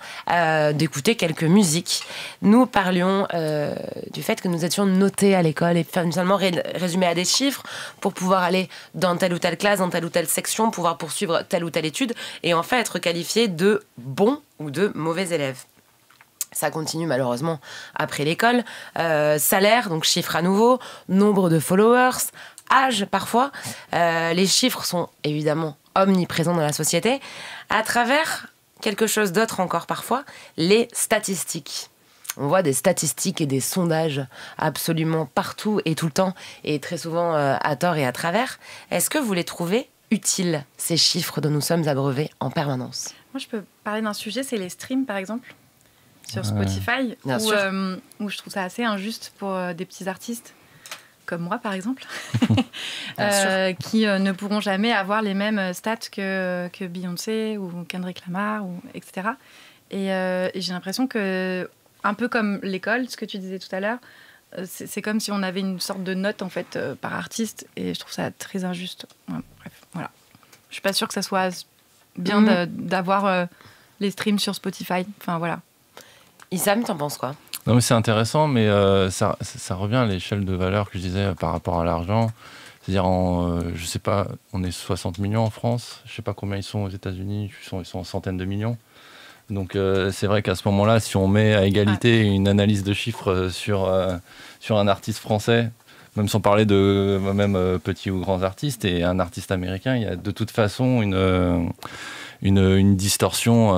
d'écouter quelques musiques, nous parlions du fait que nous étions notés à l'école et finalement résumés à des chiffres pour pouvoir aller dans telle ou telle classe, dans telle ou telle section, pouvoir poursuivre telle ou telle étude et en fait être qualifié de bons ou de mauvais élèves. Ça continue malheureusement après l'école. Salaire, donc chiffre à nouveau, nombre de followers, âge parfois. Les chiffres sont évidemment omniprésents dans la société à travers quelque chose d'autre encore parfois, les statistiques. On voit des statistiques et des sondages absolument partout et tout le temps, et très souvent à tort et à travers. Est-ce que vous les trouvez utiles, ces chiffres dont nous sommes abreuvés en permanence ? Moi, je peux parler d'un sujet, c'est les streams, par exemple, sur Spotify, où je trouve ça assez injuste pour des petits artistes, comme moi, par exemple, qui ne pourront jamais avoir les mêmes stats que Beyoncé ou Kendrick Lamar, etc. Et j'ai l'impression que un peu comme l'école, ce que tu disais tout à l'heure, c'est comme si on avait une sorte de note en fait par artiste, et je trouve ça très injuste. Ouais, bref, voilà. Je suis pas sûre que ça soit bien d'avoir les streams sur Spotify. Enfin voilà. Issam, t'en penses quoi ? Non, mais c'est intéressant, mais ça revient à l'échelle de valeur que je disais par rapport à l'argent. C'est-à-dire, je sais pas, on est 60 millions en France. Je sais pas combien ils sont aux États-Unis. Ils sont en centaines de millions. Donc c'est vrai qu'à ce moment-là, si on met à égalité une analyse de chiffres sur un artiste français, même sans parler de même petits ou grands artistes, et un artiste américain, il y a de toute façon une distorsion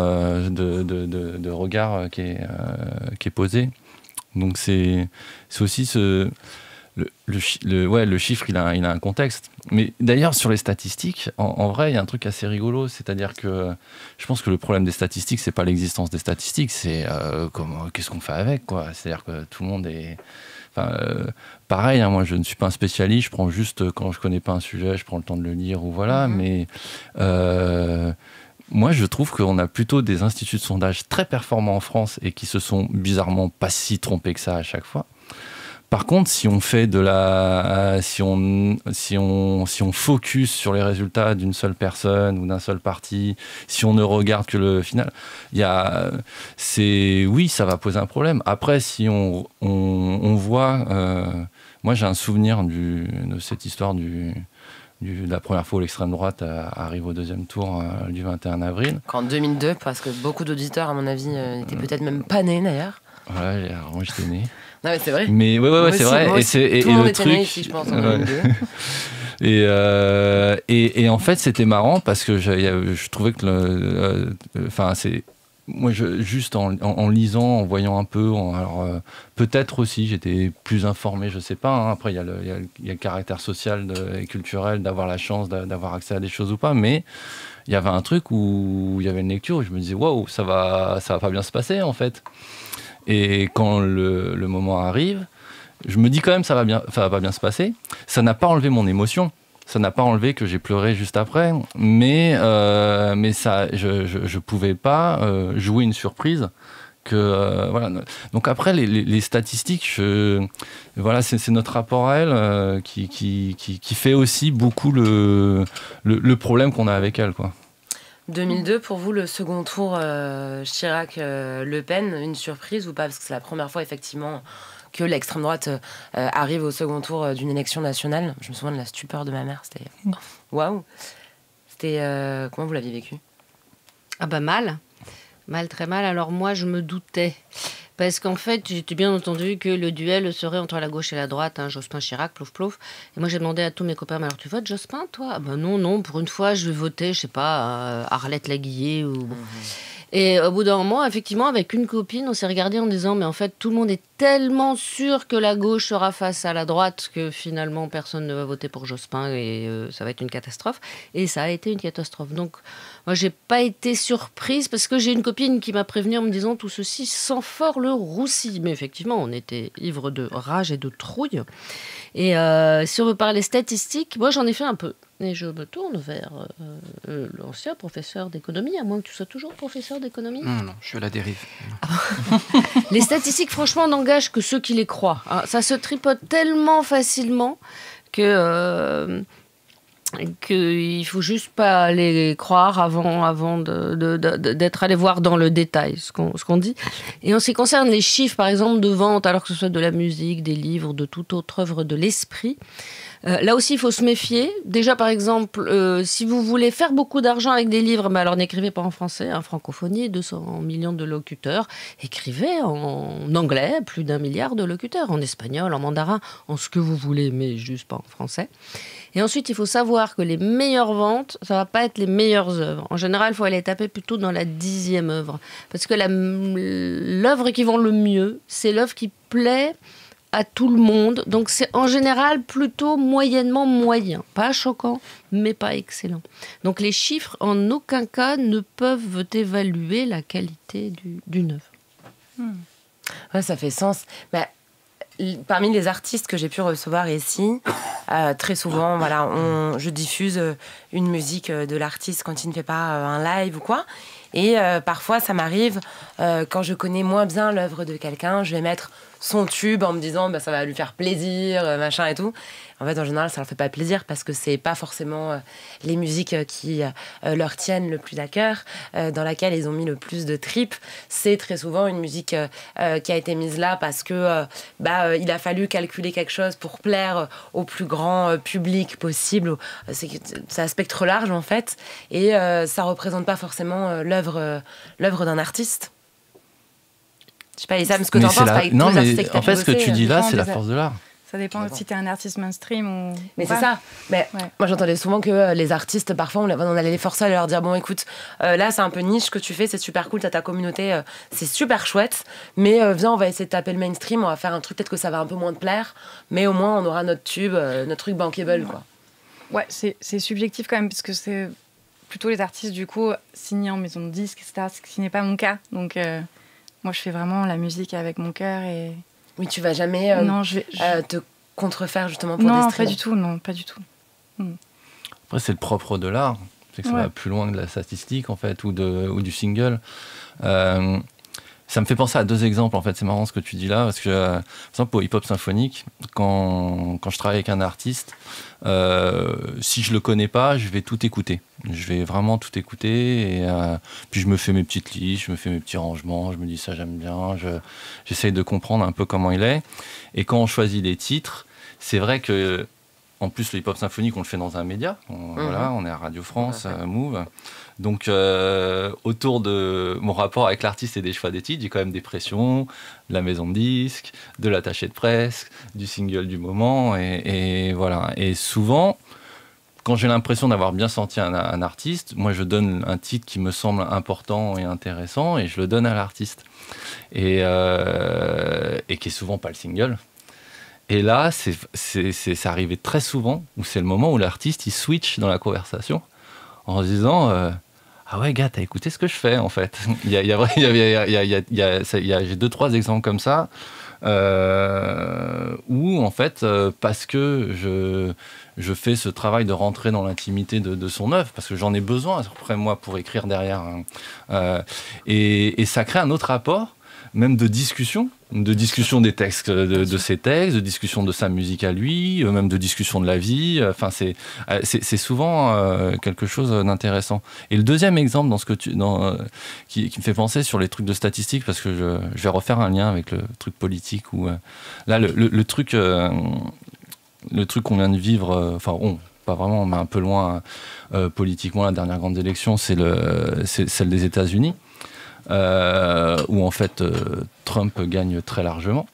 de regard qui est posée. Donc c'est aussi le chiffre, il a un contexte. Mais d'ailleurs, sur les statistiques, en vrai, il y a un truc assez rigolo. C'est-à-dire que je pense que le problème des statistiques, c'est pas l'existence des statistiques, c'est qu'est-ce qu'on fait avec, quoi. C'est-à-dire que tout le monde est... pareil, hein, moi, je ne suis pas un spécialiste. Je prends juste, quand je connais pas un sujet, je prends le temps de le lire, ou voilà. Mais moi, je trouve qu'on a plutôt des instituts de sondage très performants en France et qui se sont bizarrement pas si trompés que ça à chaque fois. Par contre, si on fait si on focus sur les résultats d'une seule personne ou d'un seul parti, si on ne regarde que le final, ça va poser un problème. Après, si on voit, moi j'ai un souvenir de cette histoire de la première fois où l'extrême droite arrive au deuxième tour du 21 avril. En 2002, parce que beaucoup d'auditeurs, à mon avis, n'étaient peut-être même pas nés d'ailleurs. Voilà, alors moi j'étais né. Non mais c'est vrai. Mais ouais, c'est vrai. Et tout le monde était né ici, je pense, en 2002. Et en fait, c'était marrant parce que je trouvais que moi, juste en lisant, en voyant un peu, peut-être aussi, j'étais plus informé, je sais pas. Hein, après, il y a le caractère social et culturel d'avoir la chance d'avoir accès à des choses ou pas, mais il y avait un truc où il y avait une lecture où je me disais, waouh, ça va pas bien se passer en fait. Et quand le moment arrive, je me dis quand même ça va pas bien se passer. Ça n'a pas enlevé mon émotion. Ça n'a pas enlevé que j'ai pleuré juste après, mais ça, je pouvais pas jouer une surprise. Voilà. Donc après, les statistiques, voilà, c'est notre rapport à elle qui fait aussi beaucoup le problème qu'on a avec elle, quoi. 2002, pour vous, le second tour Chirac-Le Pen, une surprise ou pas? Parce que c'est la première fois, effectivement, que l'extrême droite arrive au second tour d'une élection nationale. Je me souviens de la stupeur de ma mère. C'était waouh. C'était comment vous l'aviez vécu? Ah bah mal, très mal. Alors moi, je me doutais. Parce qu'en fait, j'ai bien entendu que le duel serait entre la gauche et la droite, hein, Jospin-Chirac, plouf plouf. Et moi, j'ai demandé à tous mes copains, mais alors tu votes Jospin, toi? Ah ben non, pour une fois, je vais voter, je sais pas, Arlette Laguiller ou... Bon. Et au bout d'un moment, effectivement, avec une copine, on s'est regardé en disant, mais en fait, tout le monde est tellement sûr que la gauche sera face à la droite que finalement, personne ne va voter pour Jospin et ça va être une catastrophe. Et ça a été une catastrophe. Donc, moi, j'ai pas été surprise parce que j'ai une copine qui m'a prévenue en me disant, tout ceci sent fort le roussi. Mais effectivement, on était ivre de rage et de trouille. Et si on veut parler statistiques, moi, j'en ai fait un peu. Et je me tourne vers l'ancien professeur d'économie, à moins que tu sois toujours professeur d'économie. Non, je suis à la dérive. Les statistiques, franchement, n'engagent que ceux qui les croient. Hein. Ça se tripote tellement facilement que qu'il faut juste pas les croire avant d'être allé voir dans le détail ce qu'on dit. Et en ce qui concerne les chiffres, par exemple, de vente, alors que ce soit de la musique, des livres, de toute autre œuvre de l'esprit, là aussi, il faut se méfier. Déjà, par exemple, si vous voulez faire beaucoup d'argent avec des livres, alors n'écrivez pas en français, hein, francophonie, 200 millions de locuteurs. Écrivez en anglais, plus d'1 milliard de locuteurs, en espagnol, en mandarin, en ce que vous voulez, mais juste pas en français. Et ensuite, il faut savoir que les meilleures ventes, ça va pas être les meilleures œuvres. En général, il faut aller taper plutôt dans la 10e œuvre. Parce que l'œuvre qui vend le mieux, c'est l'œuvre qui plaît à tout le monde. Donc c'est en général plutôt moyennement moyen. Pas choquant, mais pas excellent. Donc les chiffres, en aucun cas, ne peuvent évaluer la qualité d'une œuvre. Ouais, ça fait sens. Mais parmi les artistes que j'ai pu recevoir ici, très souvent, voilà, je diffuse une musique de l'artiste quand il ne fait pas un live ou quoi. Et parfois, ça m'arrive, quand je connais moins bien l'œuvre de quelqu'un, je vais mettre son tube en me disant bah, ça va lui faire plaisir, machin et tout. En fait, en général, ça leur fait pas plaisir parce que c'est pas forcément les musiques qui leur tiennent le plus à cœur, dans laquelle ils ont mis le plus de tripes. C'est très souvent une musique qui a été mise là parce que il a fallu calculer quelque chose pour plaire au plus grand public possible. C'est un spectre large en fait, et ça représente pas forcément l'œuvre d'un artiste. Je sais pas, Isam, ce que tu en penses avec non, tous les artistes mais que en fait, ce que tu dis là, c'est la des- force de l'art. Ça dépend si t'es un artiste mainstream ou. Mais ou c'est pas. ça. Mais Ouais. moi, j'entendais souvent que les artistes, parfois, on allait les forcer à leur dire bon, écoute, là, c'est un peu niche ce que tu fais, c'est super cool, t'as ta communauté, c'est super chouette, mais viens, on va essayer de taper le mainstream, on va faire un truc, peut-être que ça va un peu moins te plaire, mais au moins, on aura notre tube, notre truc bankable, quoi. Ouais, c'est subjectif quand même, parce que c'est plutôt les artistes, du coup, signés en maison de disques, etc., ce qui n'est pas mon cas. Donc, moi, je fais vraiment la musique avec mon cœur et... Oui, tu vas jamais non, te contrefaire justement pour non, des streams. pas du tout. Après, c'est le propre de l'art. C'est que ça Ouais. va plus loin de la statistique, en fait, ou du single. Ça me fait penser à 2 exemples, en fait. C'est marrant ce que tu dis là, parce que, par exemple, au hip-hop symphonique, quand je travaille avec un artiste, si je le connais pas, je vais tout écouter. Je vais vraiment tout écouter, et puis je me fais mes petites listes, je me fais mes petits rangements, je me dis ça j'aime bien, j'essaye de comprendre un peu comment il est. Et quand on choisit des titres, c'est vrai que, en plus, le hip-hop symphonique, on le fait dans un média. Voilà, on est à Radio France, Move. Donc, autour de mon rapport avec l'artiste et des choix des titres, j'ai quand même des pressions, de la maison de disques, de l'attaché de presse, du single du moment, et voilà. Et souvent, quand j'ai l'impression d'avoir bien senti un artiste, moi, je donne un titre qui me semble important et intéressant, et je le donne à l'artiste. Et qui est souvent pas le single. Et là, c'est arrivé très souvent, où c'est le moment où l'artiste, il switch dans la conversation, en se disant... ah ouais, gars, t'as écouté ce que je fais, en fait. J'ai 2-3 exemples comme ça, où, en fait, parce que je fais ce travail de rentrer dans l'intimité de son œuvre, parce que j'en ai besoin, après moi, pour écrire derrière. Et ça crée un autre rapport, même de discussion des textes, de ses textes, de discussion de sa musique à lui, même de discussion de la vie. Enfin, c'est souvent quelque chose d'intéressant. Et le deuxième exemple qui me fait penser sur les trucs de statistiques, parce que je vais refaire un lien avec le truc politique, où là, le truc qu'on vient de vivre, pas vraiment, mais un peu loin politiquement, la dernière grande élection, c'est celle des États-Unis. Où en fait Trump gagne très largement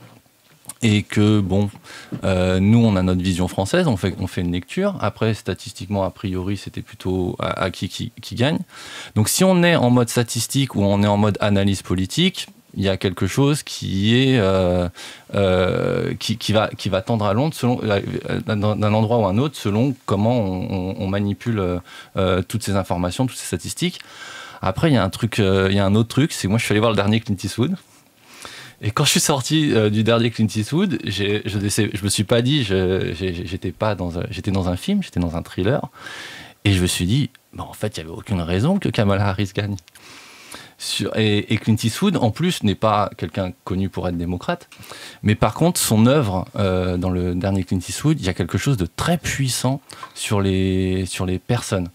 et que nous on a notre vision française, on fait une lecture, après statistiquement a priori c'était plutôt à qui gagne, donc si on est en mode statistique ou on est en mode analyse politique, il y a quelque chose qui va tendre à l'onde d'un endroit ou un autre selon comment on manipule toutes ces informations, toutes ces statistiques. Après, il y a un autre truc, c'est que moi je suis allé voir le dernier Clint Eastwood. Et quand je suis sorti du dernier Clint Eastwood, je me suis pas dit, j'étais dans un film, j'étais dans un thriller. Et je me suis dit, en fait, il n'y avait aucune raison que Kamala Harris gagne. Et Clint Eastwood, en plus, n'est pas quelqu'un connu pour être démocrate. Mais par contre, son œuvre, dans le dernier Clint Eastwood, il y a quelque chose de très puissant sur les personnes.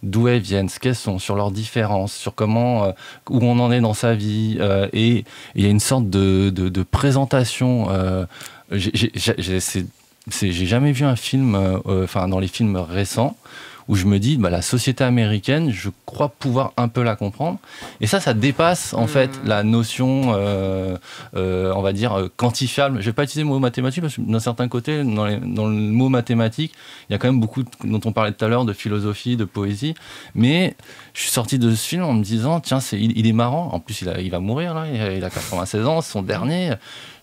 D'où elles viennent, ce qu'elles sont, sur leurs différences, sur comment, où on en est dans sa vie. Et il y a une sorte de présentation. J'ai jamais vu un film, dans les films récents, où je me dis, la société américaine, je crois pouvoir un peu la comprendre. Et ça dépasse en fait la notion, on va dire, quantifiable. Je ne vais pas utiliser le mot mathématique, parce que d'un certain côté, dans le mot mathématique, il y a quand même beaucoup, dont on parlait tout à l'heure, de philosophie, de poésie. Mais je suis sorti de ce film en me disant, tiens, il est marrant. En plus, il va mourir, là. Il a 96 ans, c'est son dernier.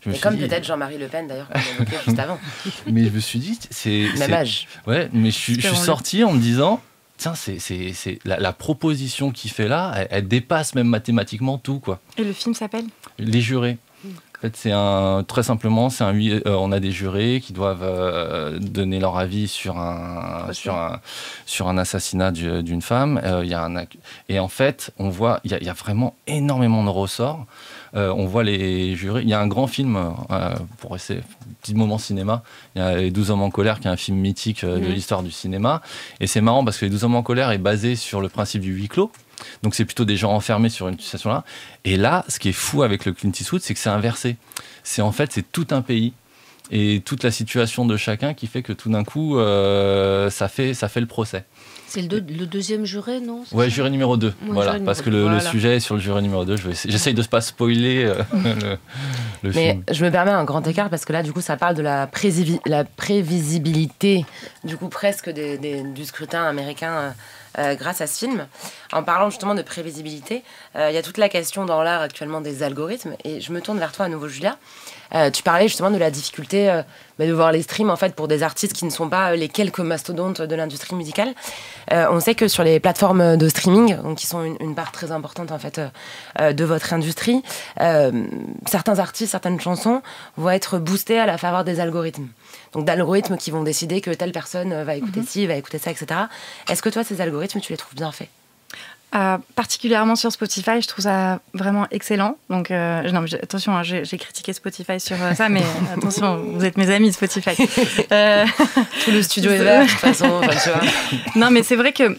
Et comme peut-être Jean-Marie Le Pen, d'ailleurs, qu'on a évoqué juste avant. Mais je me suis dit, même âge. Ouais, mais je suis sorti en me disant, tiens, la proposition qu'il fait là, elle dépasse même mathématiquement tout, quoi. Et le film s'appelle ? Les jurés. En fait, très simplement, on a des jurés qui doivent donner leur avis sur un assassinat d'une femme. Et en fait, on voit, il y a vraiment énormément de ressorts. On voit les jurés. Il y a un grand film, pour essayer, petit moment cinéma, il y a Les 12 hommes en colère, qui est un film mythique de l'histoire du cinéma. Et c'est marrant parce que Les 12 hommes en colère est basé sur le principe du huis clos. Donc c'est plutôt des gens enfermés sur une situation-là. Et là, ce qui est fou avec le Clint Eastwood, c'est que c'est inversé. C'est tout un pays et toute la situation de chacun qui fait que tout d'un coup, ça fait le procès. C'est le deuxième juré, non ? Ouais, juré numéro 2. Voilà, parce que le sujet est sur le juré numéro 2. J'essaye de ne pas spoiler le film. Mais je me permets un grand écart parce que là, du coup, ça parle de la prévisibilité, du coup, presque du scrutin américain grâce à ce film. En parlant justement de prévisibilité, il y a toute la question dans l'art actuellement des algorithmes. Et je me tourne vers toi à nouveau, Julia. Tu parlais justement de la difficulté de voir les streams en fait, pour des artistes qui ne sont pas les quelques mastodontes de l'industrie musicale. On sait que sur les plateformes de streaming, donc, qui sont une part très importante en fait, de votre industrie, certains artistes, certaines chansons vont être boostées à la faveur des algorithmes. Donc d'algorithmes qui vont décider que telle personne va écouter ci, va écouter ça, etc. Est-ce que toi, ces algorithmes, tu les trouves bien faits ? Particulièrement sur Spotify, je trouve ça vraiment excellent. Donc, non, mais attention, j'ai critiqué Spotify sur ça, mais attention, vous êtes mes amis Spotify. Tout le studio est vert, de toute façon, tu vois. Non, mais c'est vrai que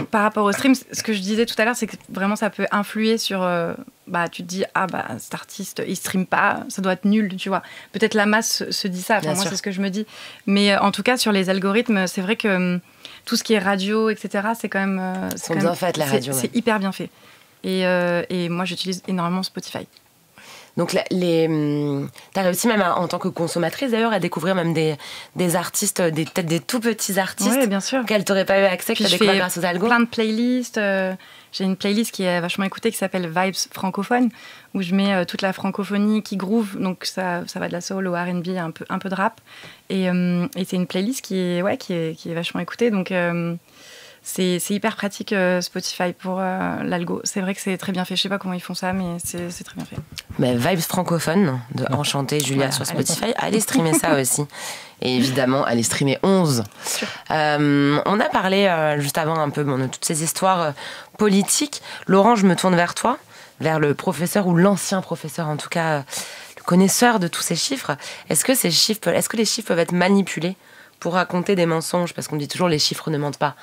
par rapport au stream, ce que je disais tout à l'heure, c'est que vraiment ça peut influer sur. Tu te dis, cet artiste, il stream pas, ça doit être nul, tu vois. Peut-être la masse se dit ça, moi, c'est ce que je me dis. Mais en tout cas, sur les algorithmes, c'est vrai que. Tout ce qui est radio, etc., c'est quand même... C'est bien fait, la radio. C'est hyper bien fait. Et moi, j'utilise énormément Spotify. Donc, tu as réussi même, en tant que consommatrice, d'ailleurs, à découvrir même des artistes, peut-être des tout petits artistes. Oui, bien sûr. Auxquels tu n'aurais pas eu accès, que tu as découvert grâce aux algos. Plein de playlists. J'ai une playlist qui est vachement écoutée, qui s'appelle Vibes francophone, où je mets toute la francophonie qui groove. Donc, ça va de la soul au R&B, un peu de rap. Et c'est une playlist qui est vachement écoutée. Donc C'est hyper pratique Spotify pour l'algo. C'est vrai que c'est très bien fait. Je sais pas comment ils font ça, mais c'est très bien fait. Mais Vibes francophone de Enchantée Julia sur Spotify. Allez streamer ça aussi. Et évidemment, allez streamer 11. On a parlé juste avant un peu de toutes ces histoires politiques. Laurent, je me tourne vers toi, vers le professeur ou l'ancien professeur en tout cas, le connaisseur de tous ces chiffres. Est-ce que les chiffres peuvent être manipulés pour raconter des mensonges? Parce qu'on dit toujours les chiffres ne mentent pas.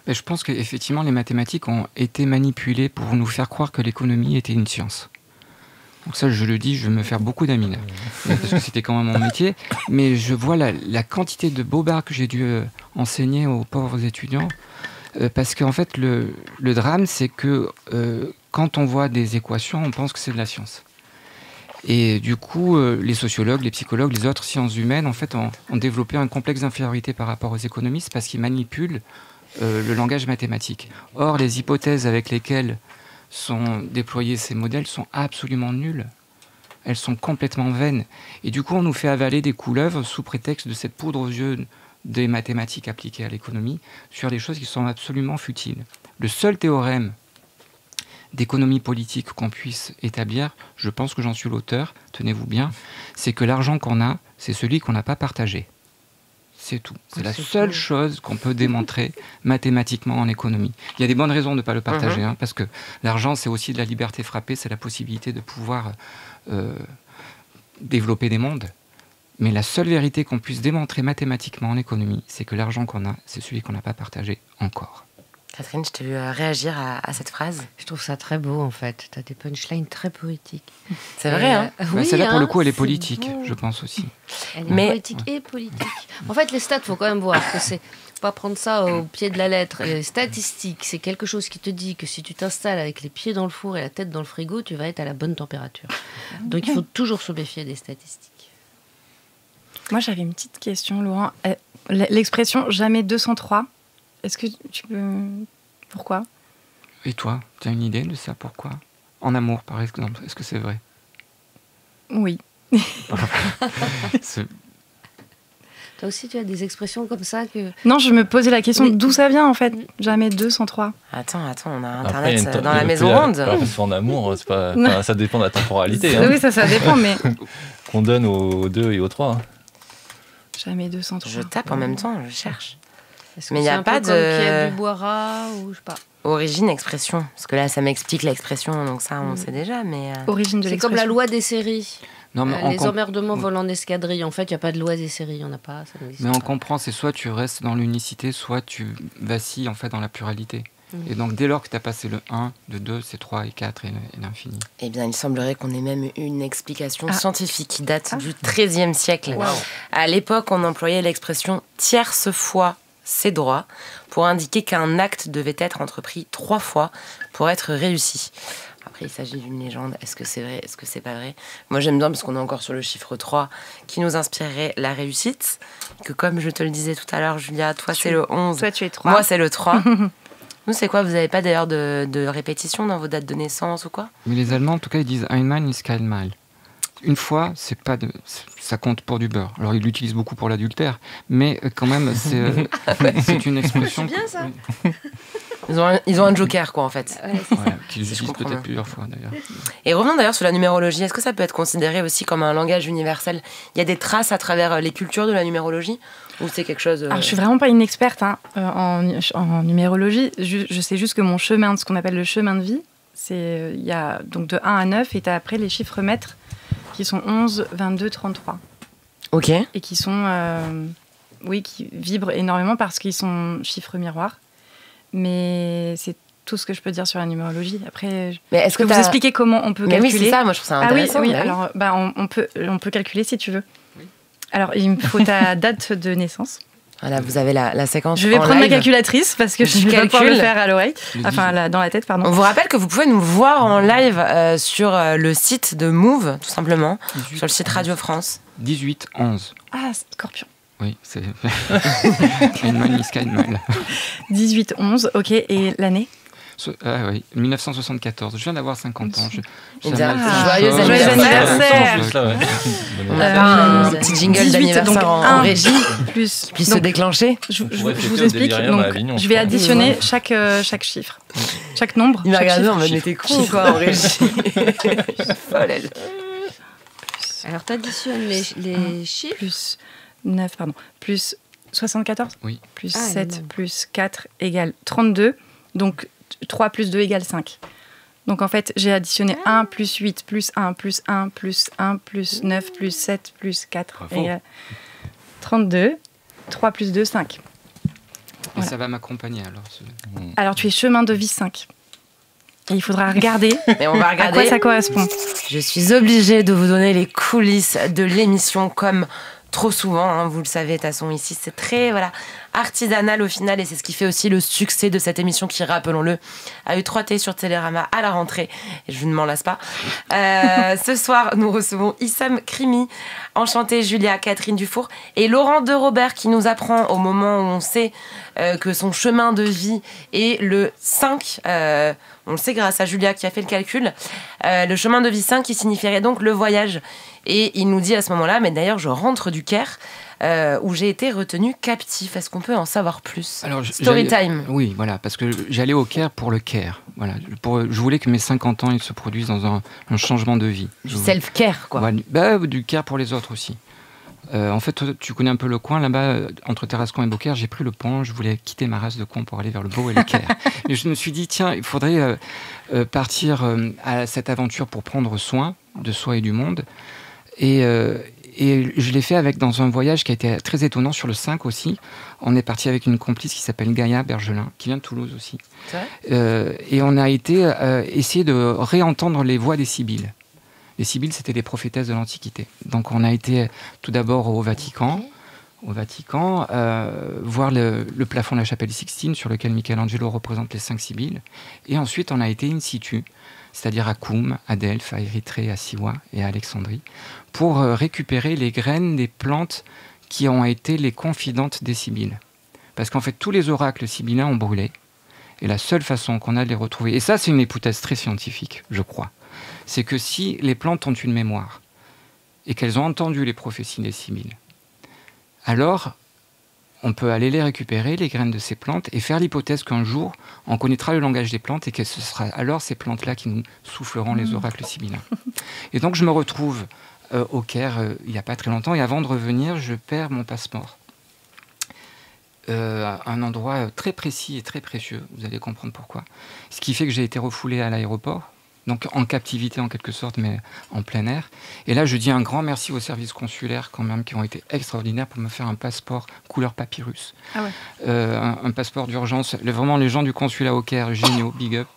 Mais je pense qu'effectivement, les mathématiques ont été manipulées pour nous faire croire que l'économie était une science. Donc ça, je le dis, je vais me faire beaucoup d'amis là, parce que c'était quand même mon métier. Mais je vois la quantité de bobards que j'ai dû enseigner aux pauvres étudiants. Parce qu'en fait, le drame, c'est que quand on voit des équations, on pense que c'est de la science. Et du coup, les sociologues, les psychologues, les autres sciences humaines, en fait, ont développé un complexe d'infériorité par rapport aux économistes parce qu'ils manipulent le langage mathématique. Or, les hypothèses avec lesquelles sont déployés ces modèles sont absolument nulles. Elles sont complètement vaines. Et du coup, on nous fait avaler des couleuvres sous prétexte de cette poudre aux yeux des mathématiques appliquées à l'économie sur des choses qui sont absolument futiles. Le seul théorème d'économie politique qu'on puisse établir, je pense que j'en suis l'auteur, tenez-vous bien, c'est que l'argent qu'on a, c'est celui qu'on n'a pas partagé. C'est tout. C'est la seule chose qu'on peut démontrer mathématiquement en économie. Il y a des bonnes raisons de ne pas le partager, parce que l'argent, c'est aussi de la liberté frappée, c'est la possibilité de pouvoir développer des mondes. Mais la seule vérité qu'on puisse démontrer mathématiquement en économie, c'est que l'argent qu'on a, c'est celui qu'on n'a pas partagé encore. Catherine, je t'ai vu réagir à cette phrase. Je trouve ça très beau, en fait. Tu as des punchlines très poétiques. C'est vrai, hein oui, celle-là, pour le coup, elle est politique, je pense aussi. Elle est poétique et politique. En fait, les stats, il faut quand même voir que c'est pas prendre ça au pied de la lettre. Les statistiques, c'est quelque chose qui te dit que si tu t'installes avec les pieds dans le four et la tête dans le frigo, tu vas être à la bonne température. Donc, il faut toujours se méfier des statistiques. Moi, j'avais une petite question, Laurent. L'expression « jamais 203 », est-ce que tu peux... Pourquoi? Et toi, tu as une idée de ça? Pourquoi? En amour, par exemple, est-ce que c'est vrai? Oui. Toi aussi, tu as des expressions comme ça que... Non, je me posais la question d'où ça vient, en fait. Jamais 203. Attends, on a Internet dans la maison ronde. Parce qu'en amour, c'est pas, ça dépend de la temporalité. Oui, ça dépend, mais... Qu'on donne aux 2 et aux 3. Jamais 203. Je tape en même temps, je cherche. Mais il n'y a pas de... Qui a bu boira ou je sais pas. Origine, expression. Parce que là, ça m'explique l'expression, donc ça, on sait déjà, mais... Origine de l'expression. C'est comme la loi des séries. Non, mais les emmerdements volent en escadrille. En fait, il n'y a pas de loi des séries, il n'y en a pas. Ça mais on comprend, c'est soit tu restes dans l'unicité, soit tu vacilles en fait dans la pluralité. Et donc, dès lors que tu as passé le 1, le 2, c'est 3 et 4 et l'infini. Eh bien, il semblerait qu'on ait même une explication scientifique qui date du XIIIe siècle. Wow. À l'époque, on employait l'expression « tierce fois ses droits » pour indiquer qu'un acte devait être entrepris 3 fois pour être réussi. Après, il s'agit d'une légende. Est-ce que c'est vrai? Est-ce que c'est pas vrai? Moi, j'aime bien parce qu'on est encore sur le chiffre 3 qui nous inspirerait la réussite. Que comme je te le disais tout à l'heure, Julia, toi, c'est le 11. Toi, tu es 3. Moi, c'est le 3. Nous, c'est quoi? Vous n'avez pas d'ailleurs de répétition dans vos dates de naissance ou quoi? Mais les Allemands, en tout cas, ils disent Einmal ist kein Mal. Une fois, ça compte pour du beurre. Alors, ils l'utilisent beaucoup pour l'adultère, mais quand même, c'est une expression... C'est bien, ça. Ils ont un joker, quoi, en fait. Ouais, qu'ils utilisent peut-être plusieurs fois, d'ailleurs. Et revenons d'ailleurs sur la numérologie. Est-ce que ça peut être considéré aussi comme un langage universel? Il y a des traces à travers les cultures de la numérologie? Ou c'est quelque chose... Alors, je suis vraiment pas une experte en numérologie. Je sais juste que mon chemin, ce qu'on appelle le chemin de vie, il y a donc de 1 à 9, et tu as après les chiffres maîtres qui sont 11, 22, 33. Ok. Et qui sont... qui vibrent énormément parce qu'ils sont chiffres miroirs. Mais c'est tout ce que je peux dire sur la numérologie. Après, je peux vous expliquer comment on peut calculer. Oui, c'est ça, moi je trouve ça intéressant. Ah oui, alors on peut calculer si tu veux. Oui. Alors, il me faut ta date de naissance. Voilà, vous avez la séquence. Je vais prendre live. ma calculatrice parce que je ne vais pas pouvoir le faire à l'oreille. Enfin, dans la tête, pardon. On vous rappelle que vous pouvez nous voir en live sur le site de Move, tout simplement, 18, sur le site Radio France. 18-11. Ah, Scorpion. Oui, c'est une mal. 18-11, ok. Et l'année? Oui, 1974. Je viens d'avoir 50 ans. Joyeux anniversaire. On a pas un petit jingle d'anniversaire en régie plus se déclencher. Je vous explique. Donc, je vais additionner chaque chiffre, chaque nombre. Il m'a regardé en mode, mais t'es con quoi en régie. Folle elle. Alors t'additionnes les chiffres. Plus 9, pardon. Plus 74. Oui. Plus 7 plus 4 égale 32. Donc 3 plus 2 égale 5. Donc en fait, j'ai additionné 1 plus 8 plus 1 plus 1 plus 1 plus 9 plus 7 plus 4 égale 32. 3 plus 2, 5. Et ça va m'accompagner alors. Alors tu es chemin de vie 5. Et il faudra regarder, et on va regarder à quoi ça correspond. Je suis obligée de vous donner les coulisses de l'émission comme trop souvent, hein, vous le savez, de toute façon ici c'est très artisanal au final et c'est ce qui fait aussi le succès de cette émission qui, rappelons-le, a eu 3 T sur Télérama à la rentrée et je ne m'en lasse pas. Ce soir, nous recevons Issam Krimi, Enchantée Julia, Catherine Dufour et Laurent de Robert qui nous apprend au moment où on sait que son chemin de vie est le 5, on le sait grâce à Julia qui a fait le calcul, le chemin de vie 5 qui signifierait donc le voyage. Et il nous dit à ce moment-là, mais d'ailleurs je rentre du Caire où j'ai été retenu captif. Est-ce qu'on peut en savoir plus? Alors, Story time. Oui, voilà, parce que j'allais au Caire pour le Caire. Voilà, je voulais que mes 50 ans ils se produisent dans un changement de vie. Du self-care, quoi. Voilà, du Caire pour les autres aussi. En fait, tu connais un peu le coin, là-bas, entre Tarascon et Beaucaire, j'ai pris le pont, je voulais quitter ma race de con pour aller vers le Beau et le Caire. Et je me suis dit, tiens, il faudrait partir à cette aventure pour prendre soin de soi et du monde. Et je l'ai fait dans un voyage qui a été très étonnant sur le 5 aussi. On est parti avec une complice qui s'appelle Gaïa Bergelin, qui vient de Toulouse aussi. Et on a été essayer de réentendre les voix des Sibylles. Les Sibylles, c'était des prophétesses de l'Antiquité. Donc on a été tout d'abord au Vatican, voir le plafond de la chapelle Sixtine sur lequel Michelangelo représente les 5 Sibylles. Et ensuite, on a été in situ, c'est-à-dire à Koum, à Delphes, à Érythrée, à Siwa et à Alexandrie, pour récupérer les graines des plantes qui ont été les confidentes des Sibylles. Parce qu'en fait, tous les oracles sibylliens ont brûlé. Et la seule façon qu'on a de les retrouver, et ça c'est une hypothèse très scientifique, je crois, c'est que si les plantes ont une mémoire et qu'elles ont entendu les prophéties des Sibylles, alors on peut aller les récupérer, les graines de ces plantes, et faire l'hypothèse qu'un jour, on connaîtra le langage des plantes et que ce sera alors ces plantes-là qui nous souffleront les oracles sibylliens. Et donc je me retrouve au Caire il n'y a pas très longtemps, et avant de revenir, je perds mon passeport. Un endroit très précis et très précieux, vous allez comprendre pourquoi. Ce qui fait que j'ai été refoulé à l'aéroport, donc en captivité en quelque sorte, mais en plein air. Et là, je dis un grand merci aux services consulaires quand même, qui ont été extraordinaires pour me faire un passeport couleur papyrus. Ah ouais. Un passeport d'urgence. Vraiment, les gens du consulat au Caire, géniaux, big up.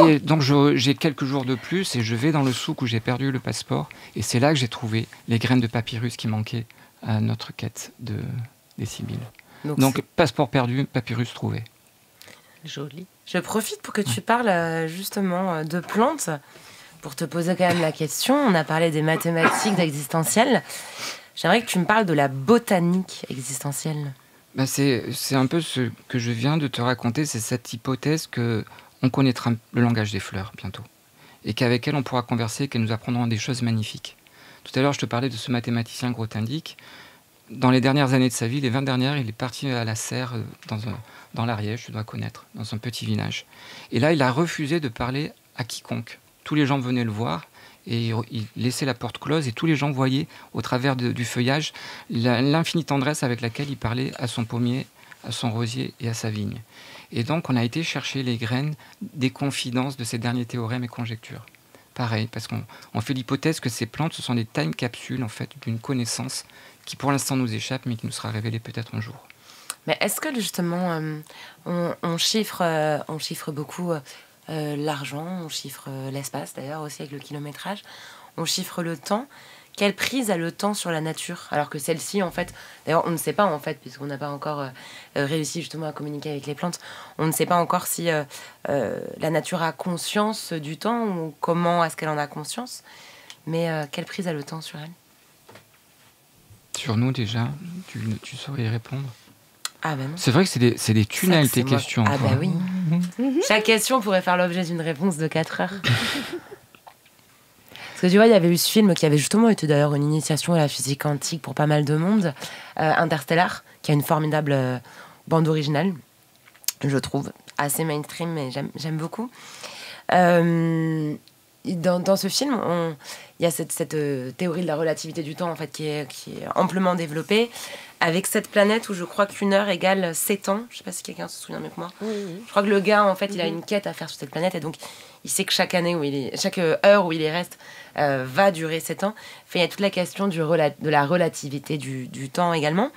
Et donc, j'ai quelques jours de plus et je vais dans le souk où j'ai perdu le passeport. Et c'est là que j'ai trouvé les graines de papyrus qui manquaient à notre quête des Sibylles. Donc passeport perdu, papyrus trouvé. Joli. Je profite pour que tu parles justement de plantes, pour te poser quand même la question. On a parlé des mathématiques existentielles. J'aimerais que tu me parles de la botanique existentielle. C'est un peu ce que je viens de te raconter, c'est cette hypothèse qu'on connaîtra le langage des fleurs bientôt, et qu'avec elle on pourra converser, qu'elles nous apprendront des choses magnifiques. Tout à l'heure je te parlais de ce mathématicien Grothendieck. Dans les dernières années de sa vie, les 20 dernières, il est parti à la serre, dans l'Ariège, je dois connaître, dans un petit village. Et là, il a refusé de parler à quiconque. Tous les gens venaient le voir et il laissait la porte close et tous les gens voyaient au travers du feuillage l'infinie tendresse avec laquelle il parlait à son pommier, à son rosier et à sa vigne. Et donc, on a été chercher les graines des confidences de ces derniers théorèmes et conjectures. Pareil, parce qu'on fait l'hypothèse que ces plantes, ce sont des time capsules en fait, d'une connaissance qui pour l'instant nous échappe, mais qui nous sera révélée peut-être un jour. Mais est-ce que justement, on chiffre beaucoup l'argent, on chiffre l'espace d'ailleurs aussi avec le kilométrage, on chiffre le temps. Quelle prise a le temps sur la nature? Alors que celle-ci, en fait, d'ailleurs, on ne sait pas, en fait, puisqu'on n'a pas encore réussi justement à communiquer avec les plantes, on ne sait pas encore si la nature a conscience du temps ou comment est-ce qu'elle en a conscience. Mais quelle prise a le temps sur elle? Sur nous déjà, tu saurais y répondre? Ah bah non. C'est vrai que c'est des tunnels, tes questions. Ah bah oui. Chaque question pourrait faire l'objet d'une réponse de 4 heures. Parce que tu vois, il y avait eu ce film qui avait justement été d'ailleurs une initiation à la physique quantique pour pas mal de monde, Interstellar, qui a une formidable bande originale, je trouve, assez mainstream, mais j'aime beaucoup. Dans ce film, il y a cette théorie de la relativité du temps en fait, qui est amplement développée, avec cette planète où je crois qu'une heure égale 7 ans. Je ne sais pas si quelqu'un se souvient mieux que moi. Oui. Je crois que le gars, en fait, il a une quête à faire sur cette planète, et donc il sait que chaque heure où il y reste va durer 7 ans. Enfin, il y a toute la question de la relativité du temps également.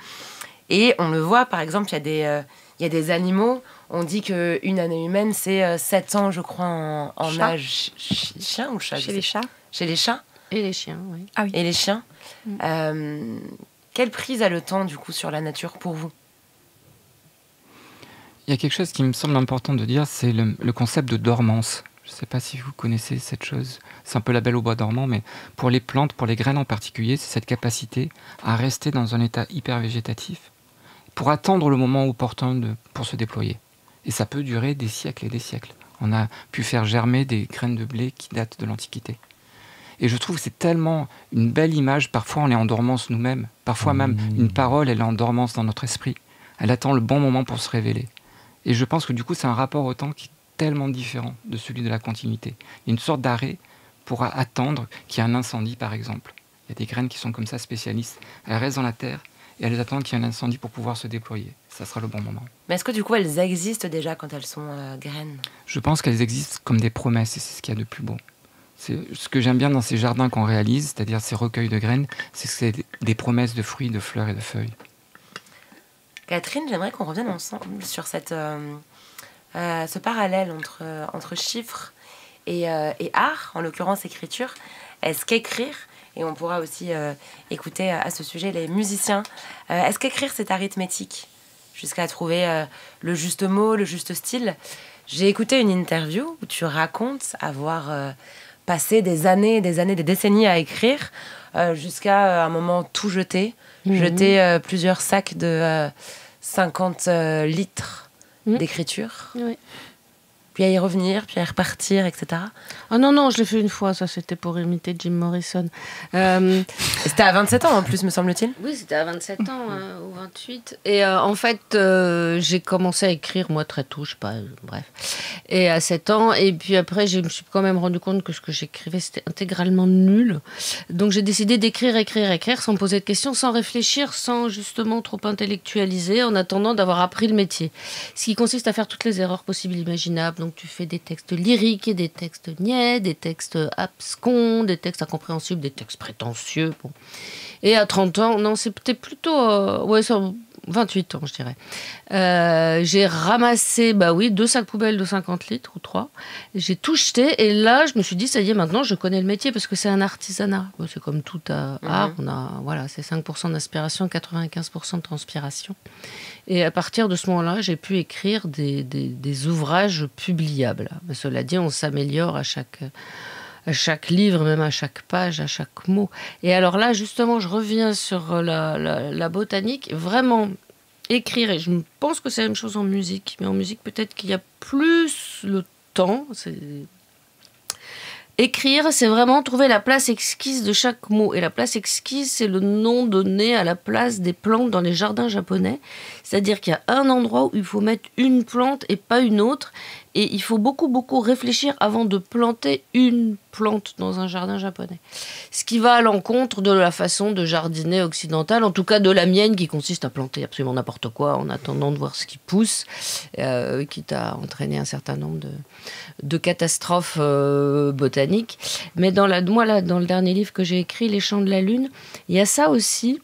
Et on le voit, par exemple, il y a des animaux. On dit qu'une année humaine, c'est 7 ans, je crois, en âge chien ou chat. Chez les chats. Chez les chats. Et les chiens, oui. Ah oui. Et les chiens. Quelle prise a le temps, du coup, sur la nature pour vous ? Il y a quelque chose qui me semble important de dire, c'est le concept de dormance. Je ne sais pas si vous connaissez cette chose. C'est un peu la Belle au bois dormant, mais pour les plantes, pour les graines en particulier, c'est cette capacité à rester dans un état hyper végétatif pour attendre le moment opportun pour se déployer. Et ça peut durer des siècles et des siècles. On a pu faire germer des graines de blé qui datent de l'Antiquité. Et je trouve que c'est tellement une belle image. Parfois, on est en dormance nous-mêmes. Parfois même, une parole, elle est en dormance dans notre esprit. Elle attend le bon moment pour se révéler. Et je pense que du coup, c'est un rapport au temps qui est tellement différent de celui de la continuité. Il y a une sorte d'arrêt pour attendre qu'il y ait un incendie, par exemple. Il y a des graines qui sont comme ça, spécialistes. Elles restent dans la terre et elles attendent qu'il y ait un incendie pour pouvoir se déployer. Ça sera le bon moment. Mais est-ce que du coup, elles existent déjà quand elles sont graines ? Je pense qu'elles existent comme des promesses, et c'est ce qu'il y a de plus beau. Ce que j'aime bien dans ces jardins qu'on réalise, c'est-à-dire ces recueils de graines, c'est que c'est des promesses de fruits, de fleurs et de feuilles. Catherine, j'aimerais qu'on revienne ensemble sur ce parallèle entre chiffres et art, en l'occurrence écriture. Est-ce qu'écrire, et on pourra aussi écouter à ce sujet les musiciens, est-ce qu'écrire c'est arithmétique, jusqu'à trouver le juste mot, le juste style ? J'ai écouté une interview où tu racontes avoir passé des années, des décennies à écrire, jusqu'à un moment tout jeter, jeter plusieurs sacs de 50 litres d'écriture. Oui. Puis à y revenir, puis à y repartir, etc. Ah non, je l'ai fait une fois, ça c'était pour imiter Jim Morrison. C'était à 27 ans en plus, me semble-t-il. Oui, c'était à 27 ans ou 28. Et en fait, j'ai commencé à écrire, moi, très tôt, je sais pas, bref. Et à 7 ans, et puis après, je me suis quand même rendu compte que ce que j'écrivais, c'était intégralement nul. Donc j'ai décidé d'écrire, sans poser de questions, sans réfléchir, sans justement trop intellectualiser, en attendant d'avoir appris le métier. Ce qui consiste à faire toutes les erreurs possibles et imaginables. Donc tu fais des textes lyriques et des textes niais, des textes abscons, des textes incompréhensibles, des textes prétentieux. Bon. Et à 30 ans, non, c'était plutôt... 28 ans, je dirais. J'ai ramassé, 2 sacs poubelles de 50 litres ou 3. J'ai tout jeté et là, je me suis dit, ça y est, maintenant, je connais le métier parce que c'est un artisanat. C'est comme tout art. C'est 5% d'inspiration, 95% de transpiration. Et à partir de ce moment-là, j'ai pu écrire des ouvrages publiables. Mais cela dit, on s'améliore à chaque livre, même à chaque page, à chaque mot. Et alors là, justement, je reviens sur la botanique. Vraiment, écrire, et je pense que c'est la même chose en musique, mais en musique, peut-être qu'il y a plus le temps. Écrire, c'est vraiment trouver la place exquise de chaque mot. Et la place exquise, c'est le nom donné à la place des plantes dans les jardins japonais. C'est-à-dire qu'il y a un endroit où il faut mettre une plante et pas une autre. Et il faut beaucoup, beaucoup réfléchir avant de planter une plante dans un jardin japonais. Ce qui va à l'encontre de la façon de jardiner occidentale, en tout cas de la mienne, qui consiste à planter absolument n'importe quoi en attendant de voir ce qui pousse, quitte à entraîner un certain nombre de catastrophes botaniques. Mais dans le dernier livre que j'ai écrit, Les Chants de la Lune, il y a ça aussi.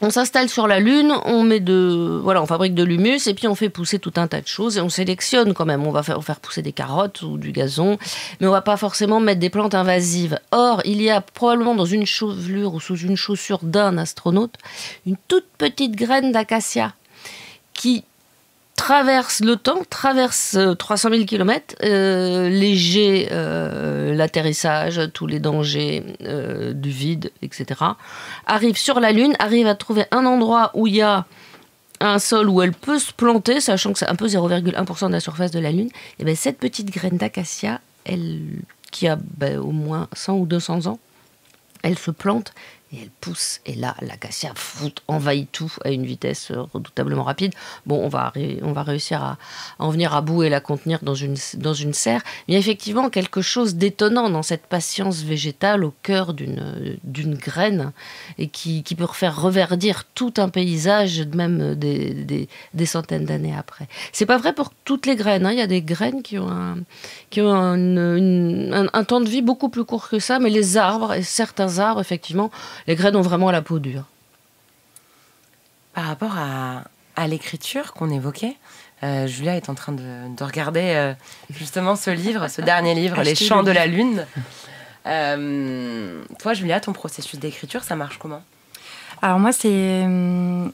On s'installe sur la Lune, on fabrique de l'humus et puis on fait pousser tout un tas de choses et on sélectionne quand même. On va faire pousser des carottes ou du gazon, mais on va pas forcément mettre des plantes invasives. Or, il y a probablement dans une chevelure ou sous une chaussure d'un astronaute une toute petite graine d'acacia qui traverse le temps, traverse 300 000 km, léger l'atterrissage, tous les dangers du vide, etc. Arrive sur la Lune, arrive à trouver un endroit où il y a un sol où elle peut se planter, sachant que c'est un peu 0,1% de la surface de la Lune, et bien cette petite graine d'acacia, qui a au moins 100 ou 200 ans, elle se plante et elle pousse. Et là, l'acacia envahit tout à une vitesse redoutablement rapide. Bon, on va réussir à en venir à bout et la contenir dans une serre. Mais il y a effectivement quelque chose d'étonnant dans cette patience végétale au cœur d'une graine et qui peut faire reverdir tout un paysage, même des centaines d'années après. C'est pas vrai pour toutes les graines. Il y a des graines qui ont un temps de vie beaucoup plus court que ça, mais les arbres, et certains arbres, effectivement, les graines ont vraiment la peau dure. Par rapport à l'écriture qu'on évoquait, Julia est en train de regarder justement ce livre, ce dernier livre, Les Chants de la Lune. Toi, Julia, ton processus d'écriture, ça marche comment ? Alors moi, je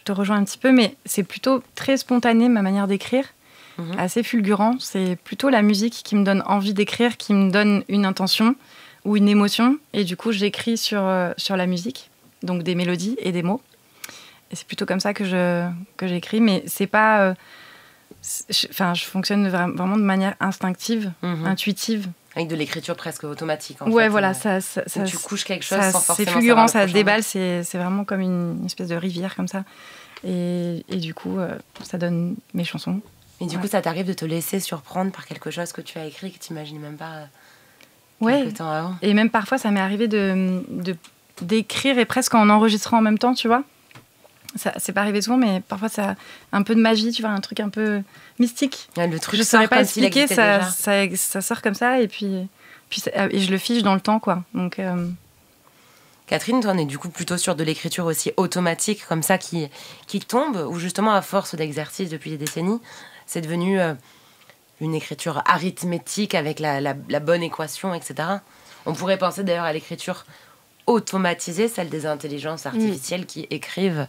te rejoins un petit peu, mais c'est plutôt très spontané, ma manière d'écrire, assez fulgurant. C'est plutôt la musique qui me donne envie d'écrire, qui me donne une intention ou une émotion, et du coup j'écris sur la musique, donc des mélodies et des mots, et c'est plutôt comme ça que j'écris, mais c'est pas je fonctionne vraiment de manière instinctive, intuitive, avec de l'écriture presque automatique en fait. Voilà, ça tu couches quelque chose sans forcément c'est fulgurant, ça se déballe, c'est vraiment comme une espèce de rivière comme ça, et du coup ça donne mes chansons. Et du coup ça t'arrive de te laisser surprendre par quelque chose que tu as écrit que tu n'imagines même pas quelques temps avant. Et même parfois, ça m'est arrivé d'écrire et presque en enregistrant en même temps, tu vois. C'est pas arrivé souvent, mais parfois, ça a un peu de magie, tu vois, un truc un peu mystique. Le truc je ne saurais pas expliquer, ça sort comme ça, et puis et je le fige dans le temps, quoi. Donc, Catherine, toi, on est du coup plutôt sur de l'écriture aussi automatique, comme ça, qui tombe, ou justement, à force d'exercice depuis des décennies, c'est devenu... une écriture arithmétique avec la bonne équation, etc. On pourrait penser d'ailleurs à l'écriture automatisée, celle des intelligences artificielles qui écrivent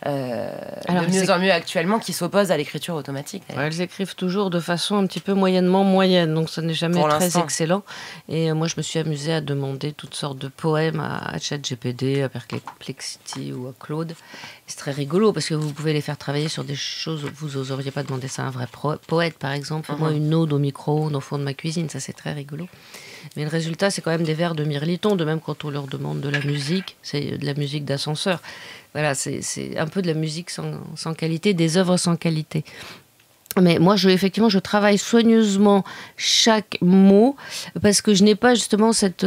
de mieux en mieux actuellement, qui s'opposent à l'écriture automatique. Elles écrivent toujours de façon un petit peu moyennement moyenne, donc ça n'est jamais très excellent. Et moi, je me suis amusée à demander toutes sortes de poèmes à ChatGPT, à Perplexity ou à Claude. C'est très rigolo parce que vous pouvez les faire travailler sur des choses où vous n'oseriez pas demander ça à un vrai poète, par exemple. Moi, une ode au micro-ondes au fond de ma cuisine, ça c'est très rigolo. Mais le résultat, c'est quand même des vers de Mirliton, de même quand on leur demande de la musique, c'est de la musique d'ascenseur. Voilà, c'est un peu de la musique sans qualité, des œuvres sans qualité. Mais moi, effectivement, je travaille soigneusement chaque mot parce que je n'ai pas justement cette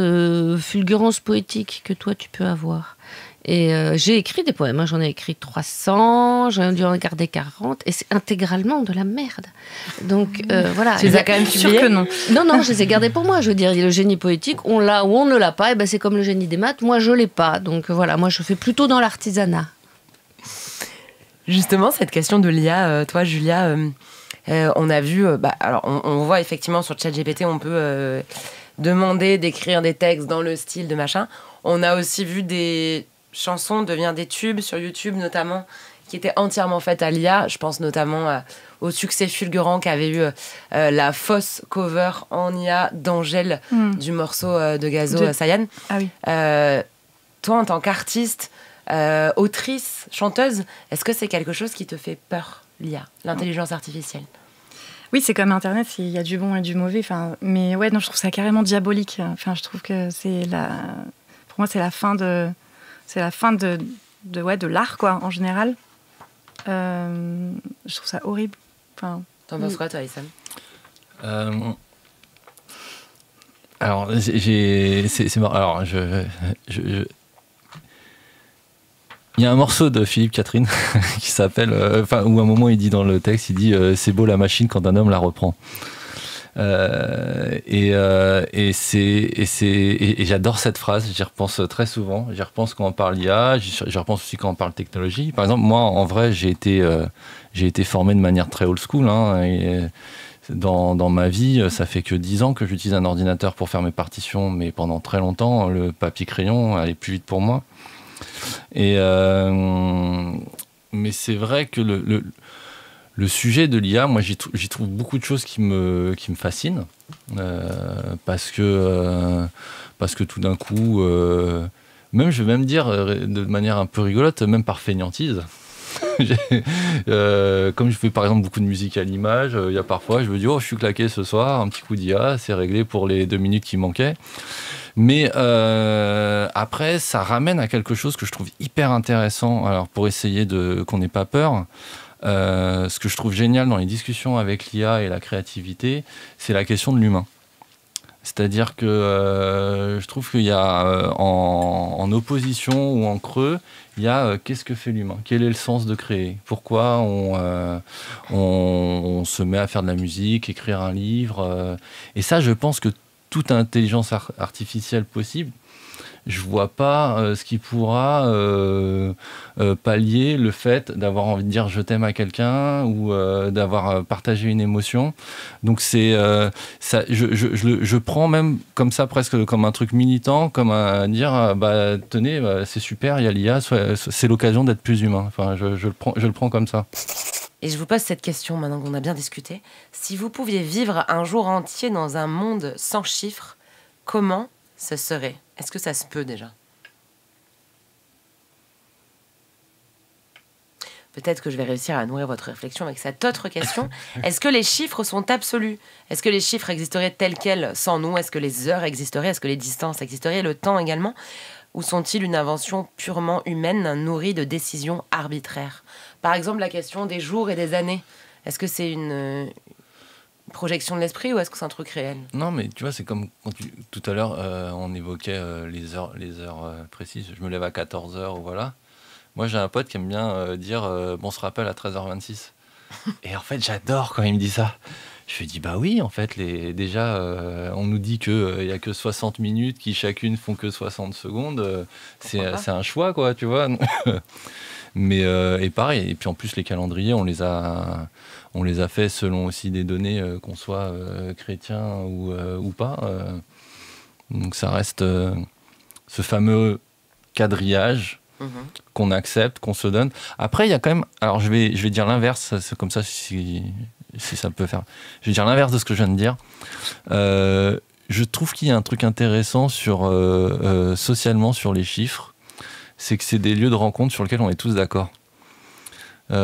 fulgurance poétique que toi, tu peux avoir. Et j'ai écrit des poèmes, j'en ai écrit 300, j'en ai dû en garder 40, et c'est intégralement de la merde. Donc voilà. Tu les as quand même publiés ? Sûr que non. Non, je les ai gardés pour moi. Je veux dire, le génie poétique, on l'a ou on ne l'a pas, et ben c'est comme le génie des maths, moi je l'ai pas. Donc voilà, moi je fais plutôt dans l'artisanat. Justement, cette question de l'IA, toi Julia, on a vu, alors on voit effectivement sur ChatGPT, on peut demander d'écrire des textes dans le style de machin. On a aussi vu des chansons devenir des tubes sur YouTube notamment, qui étaient entièrement faites à l'IA. Je pense notamment au succès fulgurant qu'avait eu la fausse cover en IA d'Angèle du morceau de Gazo Sayan. Ah oui. Toi, en tant qu'artiste, autrice, chanteuse, est-ce que c'est quelque chose qui te fait peur, l'IA, l'intelligence artificielle ? Oui, c'est comme Internet, il y a du bon et du mauvais. Mais ouais, non, je trouve ça carrément diabolique. Je trouve que pour moi, c'est la fin de l'art, quoi, en général. Je trouve ça horrible. T'en penses quoi, toi, Issam ? Alors, c'est marrant. Alors, il y a un morceau de Philippe Catherine qui s'appelle, où à un moment il dit dans le texte, il dit c'est beau la machine quand un homme la reprend. Et j'adore cette phrase, j'y repense très souvent. J'y repense quand on parle IA, j'y repense aussi quand on parle technologie. Par exemple, moi, en vrai, j'ai été formé de manière très old school. Et dans ma vie, ça fait que 10 ans que j'utilise un ordinateur pour faire mes partitions, mais pendant très longtemps, le papier-crayon allait plus vite pour moi. Mais c'est vrai que le sujet de l'IA, moi, j'y trouve beaucoup de choses qui me fascinent, parce que tout d'un coup, Même, je vais même dire de manière un peu rigolote, même par fainéantise. Comme je fais par exemple beaucoup de musique à l'image, il y a parfois je me dis je suis claqué ce soir, un petit coup d'IA, c'est réglé pour les 2 minutes qui manquaient. Mais après ça ramène à quelque chose que je trouve hyper intéressant, alors pour essayer qu'on n'ait pas peur. Ce que je trouve génial dans les discussions avec l'IA et la créativité, c'est la question de l'humain. C'est-à-dire que je trouve qu'il y a en opposition ou en creux, il y a qu'est-ce que fait l'humain ? Quel est le sens de créer ? Pourquoi on se met à faire de la musique, écrire un livre Et ça, je pense que toute intelligence artificielle possible, je vois pas ce qui pourra pallier le fait d'avoir envie de dire je t'aime à quelqu'un ou d'avoir partagé une émotion. Donc c'est ça, je prends même comme ça presque comme un truc militant, comme à dire tenez, c'est super, il y a l'IA, c'est l'occasion d'être plus humain. Enfin, je le prends comme ça. Et je vous pose cette question maintenant qu'on a bien discuté. Si vous pouviez vivre un jour entier dans un monde sans chiffres, comment ce serait ? Est-ce que ça se peut déjà ? Peut-être que je vais réussir à nourrir votre réflexion avec cette autre question. Est-ce que les chiffres sont absolus ? Est-ce que les chiffres existeraient tels quels sans nous ? Est-ce que les heures existeraient ? Est-ce que les distances existeraient ? Le temps également ? Ou sont-ils une invention purement humaine nourrie de décisions arbitraires ? Par exemple, la question des jours et des années. Est-ce que c'est une projection de l'esprit ou est-ce que c'est un truc réel ? Non, mais tu vois, c'est comme quand tout à l'heure, on évoquait les heures précises. Je me lève à 14h, voilà. Moi, j'ai un pote qui aime bien dire on se rappelle à 13h26. Et en fait, j'adore quand il me dit ça. Je lui dis oui, en fait, déjà, on nous dit qu'il n'y a que 60 minutes qui chacune font que 60 secondes. C'est un choix, quoi, tu vois. Mais et pareil, et puis en plus, les calendriers, on les a fait selon aussi des données, qu'on soit chrétien ou pas. Donc ça reste ce fameux quadrillage qu'on accepte, qu'on se donne. Après, il y a quand même... Alors, je vais dire l'inverse, c'est comme ça si ça peut faire. Je vais dire l'inverse de ce que je viens de dire. Je trouve qu'il y a un truc intéressant socialement sur les chiffres, c'est que c'est des lieux de rencontre sur lesquels on est tous d'accord. J'aime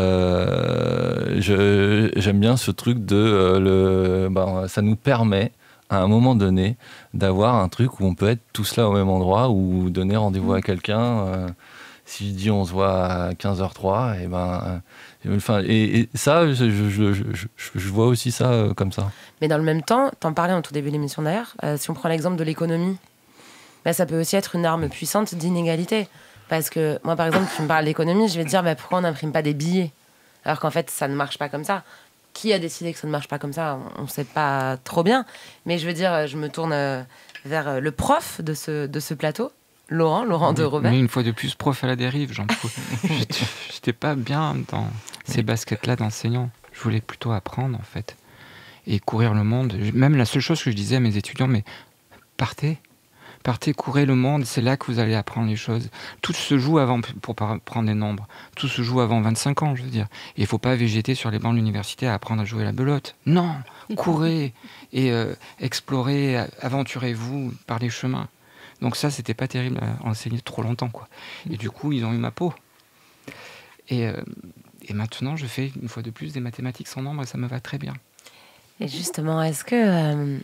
bien ce truc de... ça nous permet, à un moment donné, d'avoir un truc où on peut être tous là au même endroit ou donner rendez-vous à quelqu'un. Si je dis on se voit à 15h03, et ça, je vois aussi ça comme ça. Mais dans le même temps, t'en parlais en tout début de l'émission d'ailleurs, si on prend l'exemple de l'économie, ça peut aussi être une arme puissante d'inégalité. Parce que moi, par exemple, tu me parles d'économie, je vais te dire pourquoi on n'imprime pas des billets ? Alors qu'en fait, ça ne marche pas comme ça. Qui a décidé que ça ne marche pas comme ça ? On ne sait pas trop bien. Mais je veux dire, je me tourne vers le prof de ce plateau, Laurent de Robert. Mais une fois de plus, prof à la dérive, j'étais pas bien dans ces baskets-là d'enseignant. Je voulais plutôt apprendre, en fait, et courir le monde. Même la seule chose que je disais à mes étudiants, mais partez, courez le monde, c'est là que vous allez apprendre les choses. Tout se joue avant, pour prendre des nombres, tout se joue avant 25 ans, je veux dire. Et il ne faut pas végéter sur les bancs de l'université à apprendre à jouer à la belote. Non, courez et explorez, aventurez-vous par les chemins. Donc ça, c'était pas terrible à enseigner trop longtemps, quoi. Et du coup, ils ont eu ma peau. Et maintenant, je fais une fois de plus des mathématiques sans nombre et ça me va très bien. Et justement, est-ce que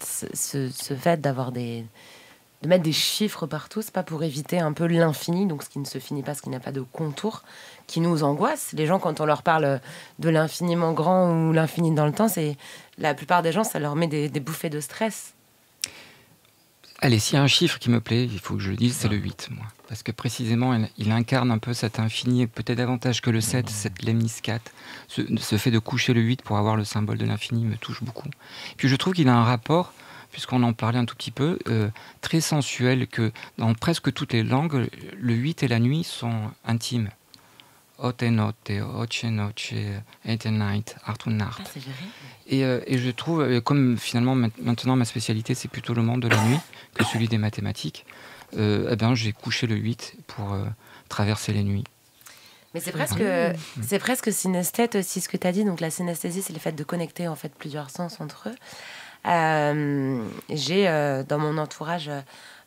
ce fait de mettre des chiffres partout, c'est pas pour éviter un peu l'infini, donc ce qui ne se finit pas, ce qui n'a pas de contour, qui nous angoisse ? Les gens, quand on leur parle de l'infiniment grand ou l'infini dans le temps, la plupart des gens, ça leur met des bouffées de stress. Allez, s'il y a un chiffre qui me plaît, il faut que je le dise, c'est le 8, moi. Parce que précisément, il incarne un peu cet infini, peut-être davantage que le 7, cette lemniscate. Ce fait de coucher le 8 pour avoir le symbole de l'infini me touche beaucoup. Puis je trouve qu'il a un rapport, puisqu'on en parlait un tout petit peu, très sensuel, que dans presque toutes les langues, le 8 et la nuit sont intimes. Ote note, oche noche, ete night, artu nacht. C'est vrai. Et je trouve, comme finalement maintenant ma spécialité c'est plutôt le monde de la nuit que celui des mathématiques, j'ai couché le 8 pour traverser les nuits. Mais c'est presque synesthète aussi ce que tu as dit. Donc la synesthésie, c'est le fait de connecter en fait plusieurs sens entre eux. J'ai dans mon entourage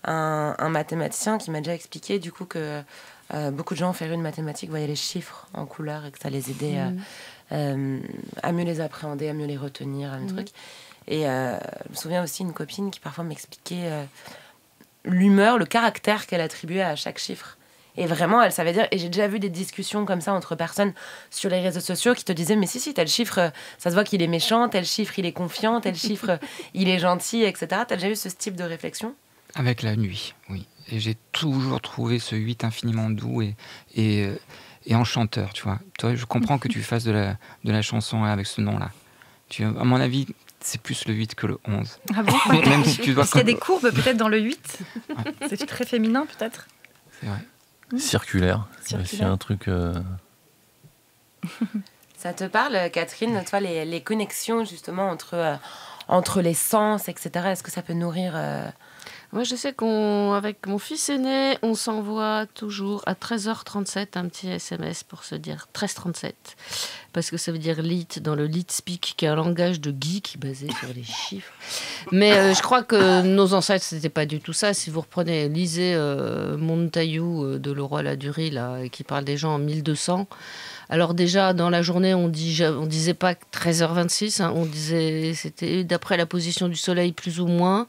un mathématicien qui m'a déjà expliqué du coup que beaucoup de gens faire une mathématique voyaient les chiffres en couleur et que ça les aidait à mieux les appréhender, à mieux les retenir, un truc. Et je me souviens aussi d'une copine qui parfois m'expliquait l'humeur, le caractère qu'elle attribuait à chaque chiffre. Et vraiment, elle savait dire... Et j'ai déjà vu des discussions comme ça entre personnes sur les réseaux sociaux qui te disaient « Mais si, tel chiffre, ça se voit qu'il est méchant, tel chiffre, il est confiant, tel chiffre, il est gentil, etc. » T'as déjà eu ce type de réflexion ? Avec la nuit, oui. Et j'ai toujours trouvé ce 8 infiniment doux et enchanteur, tu vois. Toi, je comprends que tu fasses de la chanson avec ce nom-là. À mon avis, c'est plus le 8 que le 11. Ah bon ? Même si tu vois Est-ce qu'il y a des courbes peut-être dans le 8 ? C'est très féminin peut-être ? C'est vrai. Circulaire. C'est aussi un truc... Ça te parle, Catherine, toi, les connexions justement entre les sens, etc. Est-ce que ça peut nourrir... Moi, je sais qu'avec mon fils aîné, on s'envoie toujours à 13h37 un petit SMS pour se dire 13h37. Parce que ça veut dire lit dans le lit speak, qui est un langage de geek basé sur les chiffres. Mais je crois que nos ancêtres, c'était pas du tout ça. Si vous lisez Montaillou de Leroy Ladurie, là, qui parle des gens en 1200. Alors déjà, dans la journée, on disait pas 13h26, hein, on disait, c'était d'après la position du soleil plus ou moins.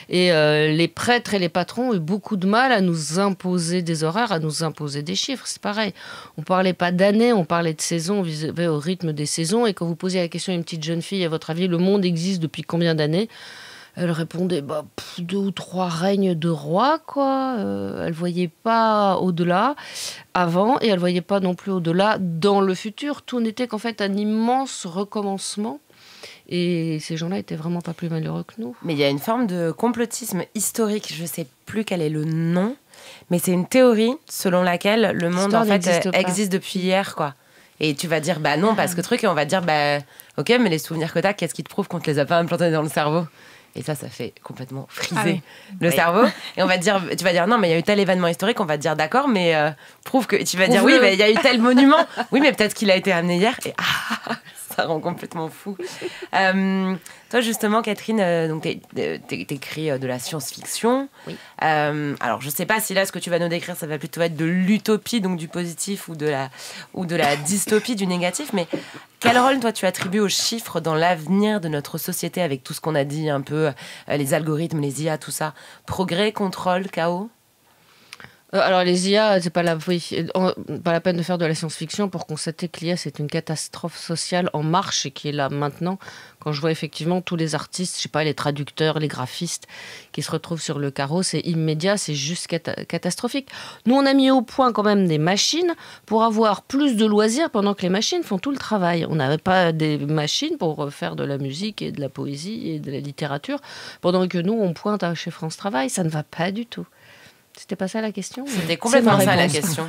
Et les prêtres et les patrons ont eu beaucoup de mal à nous imposer des horaires, à nous imposer des chiffres. C'est pareil. On parlait pas d'années, on parlait de saisons, on vivait au rythme des saisons. Et quand vous posiez la question à une petite jeune fille, à votre avis, le monde existe depuis combien d'années ? Elle répondait 2 ou 3 règnes de rois, quoi. Elle voyait pas au-delà avant et elle voyait pas non plus au-delà dans le futur. Tout n'était qu'en fait un immense recommencement. Et ces gens-là étaient vraiment pas plus malheureux que nous. Mais il y a une forme de complotisme historique, je sais plus quel est le nom, mais c'est une théorie selon laquelle le monde en fait existe depuis hier, quoi. Et tu vas dire non parce que truc, et on va dire ok, mais les souvenirs que t'as, qu'est-ce qui te prouve qu'on te les a pas implantés dans le cerveau ? Et ça fait complètement friser le cerveau. Et on va te dire, tu vas dire non, mais il y a eu tel événement historique. On va te dire d'accord, mais prouve que. Et tu vas dire oui, mais il y a eu tel monument. Oui, mais peut-être qu'il a été amené hier. Et ça rend complètement fou. Toi, justement, Catherine, donc t'écris de la science-fiction. Oui. Alors, je sais pas si là, ce que tu vas nous décrire, ça va plutôt être de l'utopie, donc du positif, ou de la dystopie, du négatif. Mais quel rôle, toi, tu attribues aux chiffres dans l'avenir de notre société avec tout ce qu'on a dit, un peu les algorithmes, les IA, tout ça ? Progrès, contrôle, chaos ? Alors les IA, c'est pas la peine de faire de la science-fiction pour constater que l'IA c'est une catastrophe sociale en marche et qui est là maintenant. Quand je vois effectivement tous les artistes, je sais pas, les traducteurs, les graphistes qui se retrouvent sur le carreau, c'est immédiat, c'est juste catastrophique. Nous on a mis au point quand même des machines pour avoir plus de loisirs pendant que les machines font tout le travail. On n'avait pas des machines pour faire de la musique et de la poésie et de la littérature pendant que nous on pointe chez France Travail. Ça ne va pas du tout. C'était pas ça la question ? C'était complètement ça la question.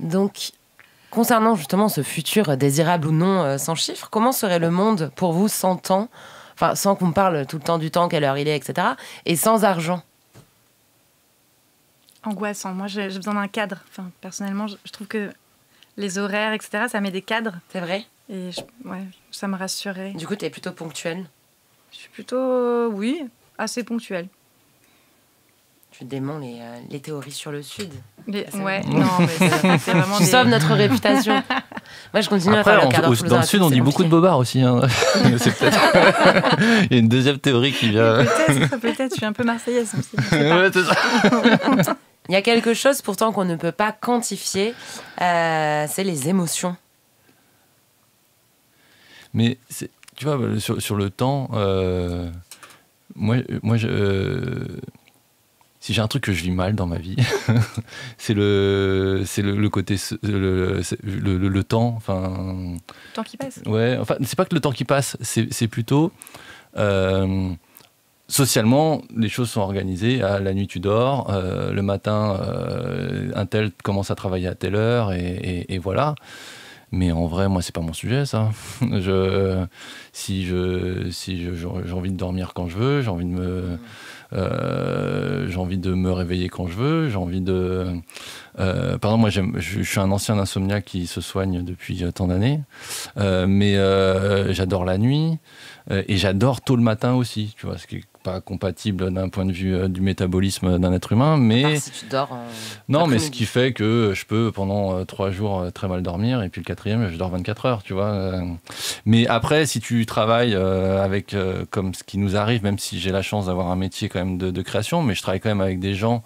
Donc, concernant justement ce futur désirable ou non sans chiffres, comment serait le monde pour vous sans temps, enfin sans qu'on parle tout le temps du temps, quelle heure il est, etc., et sans argent ? Angoissant. Moi, j'ai besoin d'un cadre. Enfin, personnellement, je trouve que les horaires, etc., ça met des cadres. C'est vrai ? Et ça me rassurait. Du coup, t'es plutôt ponctuelle ? Je suis plutôt, assez ponctuelle. Tu démons les théories sur le Sud. Ouais, non, mais c'est vraiment tu sauves notre réputation. Moi, je continue à faire le cadre dans le Sud, on dit beaucoup de bobards aussi. Hein. C'est peut-être... Il y a une deuxième théorie qui vient... Peut-être, je suis un peu marseillaise aussi. Ouais, c'est ça. Il y a quelque chose pourtant qu'on ne peut pas quantifier, c'est les émotions. Mais tu vois, sur le temps, moi si j'ai un truc que je vis mal dans ma vie, c'est le côté le temps, enfin. Le temps qui passe. Ouais, enfin c'est pas que le temps qui passe, c'est plutôt socialement les choses sont organisées. La nuit tu dors, le matin un tel commence à travailler à telle heure et voilà. Mais en vrai, moi, c'est pas mon sujet, ça. Si j'ai envie de dormir quand je veux, j'ai envie de me réveiller quand je veux, j'ai envie de... Pardon, moi, je suis un ancien insomniaque qui se soigne depuis tant d'années, mais j'adore la nuit et j'adore tôt le matin aussi, tu vois, ce qui est pas compatible d'un point de vue du métabolisme d'un être humain. Mais si tu dors non, mais ce qui fait que je peux pendant 3 jours très mal dormir et puis le 4e, je dors 24 heures, tu vois. Mais après, si tu travailles avec, comme ce qui nous arrive, même si j'ai la chance d'avoir un métier quand même de création, mais je travaille quand même avec des gens.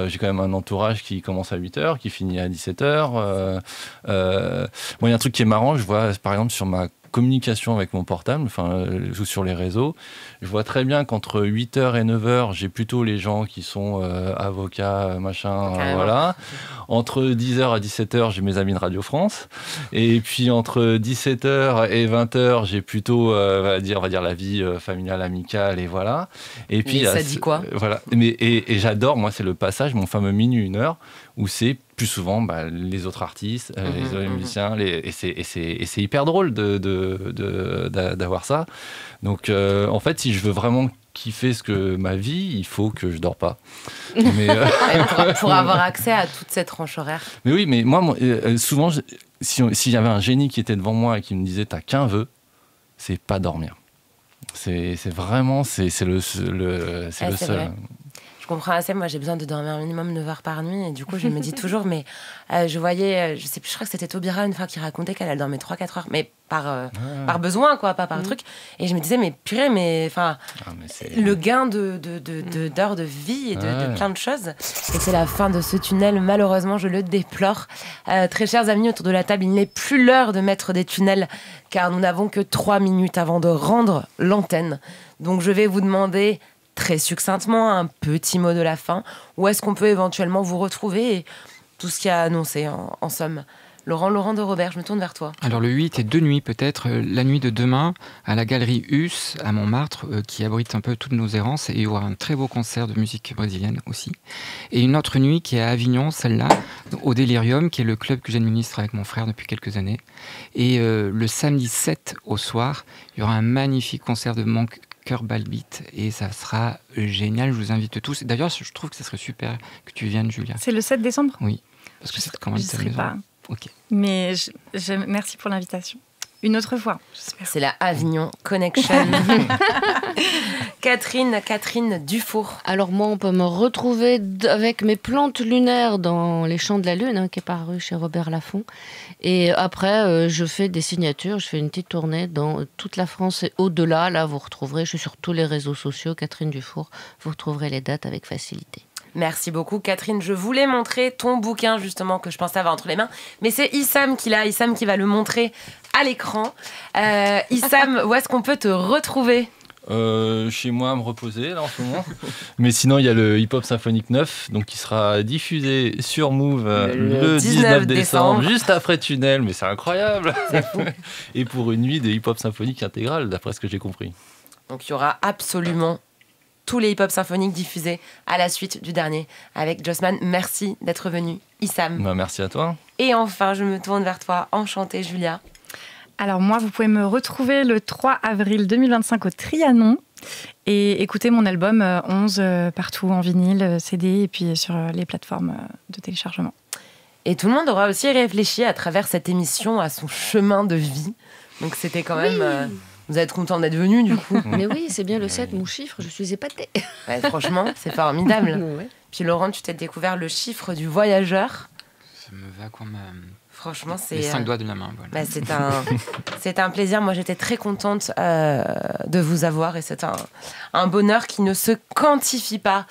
J'ai quand même un entourage qui commence à 8h, qui finit à 17h. Il y a un truc qui est marrant, je vois par exemple sur ma communication avec mon portable, ou sur les réseaux, je vois très bien qu'entre 8h et 9h, j'ai plutôt les gens qui sont avocats, machin, voilà. Entre 10h à 17h, j'ai mes amis de Radio France. Et puis entre 17h et 20h, j'ai plutôt, on va dire la vie familiale, amicale, et voilà. Et puis, ça dit quoi ? Voilà. Et j'adore, moi, c'est le passage, mon fameux minuit 1h, où c'est plus souvent les autres artistes, les autres musiciens, et c'est hyper drôle d'avoir ça. Donc, en fait, si je veux vraiment kiffer ma vie, il faut que je dors pas. Mais, pour avoir accès à toute cette tranche horaire. Mais oui, mais moi souvent, s'il y avait un génie qui était devant moi et qui me disait t'as qu'un vœu, c'est pas dormir. C'est vraiment le seul. Vrai. Je comprends assez. Moi, j'ai besoin de dormir minimum 9 heures par nuit. Et du coup, je me dis toujours, mais je voyais, je sais plus, je crois que c'était Taubira une fois qui racontait qu'elle dormait 3-4 heures, mais par besoin, quoi, pas par truc. Et je me disais, mais purée, le gain d'heures de vie et de plein de choses. Et c'est la fin de ce tunnel. Malheureusement, je le déplore. Très chers amis autour de la table, il n'est plus l'heure de mettre des tunnels, car nous n'avons que 3 minutes avant de rendre l'antenne. Donc, je vais vous demander très succinctement un petit mot de la fin. Où est-ce qu'on peut éventuellement vous retrouver et tout ce qu'il y a annoncé en somme. Laurent de Robert, je me tourne vers toi. Alors le 8 et 2 nuits peut-être. La nuit de demain à la galerie Us à Montmartre qui abrite un peu toutes nos errances, et il y aura un très beau concert de musique brésilienne aussi. Et une autre nuit qui est à Avignon, celle-là, au Delirium, qui est le club que j'administre avec mon frère depuis quelques années. Et le samedi 7 au soir, il y aura un magnifique concert de Mon Cœur Balbite et ça sera génial, je vous invite tous. D'ailleurs, je trouve que ça serait super que tu viennes, Julia. C'est le 7 décembre ? Oui, parce que c'est quand même je ne serai pas. Okay. Mais merci pour l'invitation. Une autre fois, j'espère. C'est la Avignon Connection. Catherine Dufour. Alors moi, on peut me retrouver avec mes plantes lunaires dans Les Chants de la Lune, qui est paru chez Robert Laffont. Et après, je fais des signatures, je fais une petite tournée dans toute la France et au-delà. Là, vous retrouverez, je suis sur tous les réseaux sociaux, Catherine Dufour, vous retrouverez les dates avec facilité. Merci beaucoup, Catherine. Je voulais montrer ton bouquin, justement, que je pensais avoir entre les mains. Mais c'est Issam qui l'a. Issam qui va le montrer à l'écran. Issam, où est-ce qu'on peut te retrouver ? Chez moi, à me reposer, là, en ce moment. Mais sinon, il y a le Hip Hop Symphonique 9, donc qui sera diffusé sur Move le 19 décembre, juste après Tunnel. Mais c'est incroyable. C'est fou. Et pour une nuit de Hip Hop Symphonique intégrale, d'après ce que j'ai compris. Donc, il y aura absolument tous les hip-hop symphoniques diffusés à la suite du dernier avec Jossman. Merci d'être venu, Issam. Merci à toi. Et enfin, je me tourne vers toi. Enchantée, Julia. Alors moi, vous pouvez me retrouver le 3 avril 2025 au Trianon et écouter mon album 11 partout en vinyle, CD et puis sur les plateformes de téléchargement. Et tout le monde aura aussi réfléchi à travers cette émission à son chemin de vie. Donc c'était quand même... Vous êtes content d'être venu, du coup. Mais oui, c'est bien le 7, mon chiffre, je suis épatée. Ouais, franchement, c'est formidable. Ouais. Puis Laurent, tu t'es découvert le chiffre du voyageur. Ça me va comme... Franchement, c'est... Les 5 doigts de la main, voilà. C'est un plaisir. Moi, j'étais très contente de vous avoir et c'est un bonheur qui ne se quantifie pas.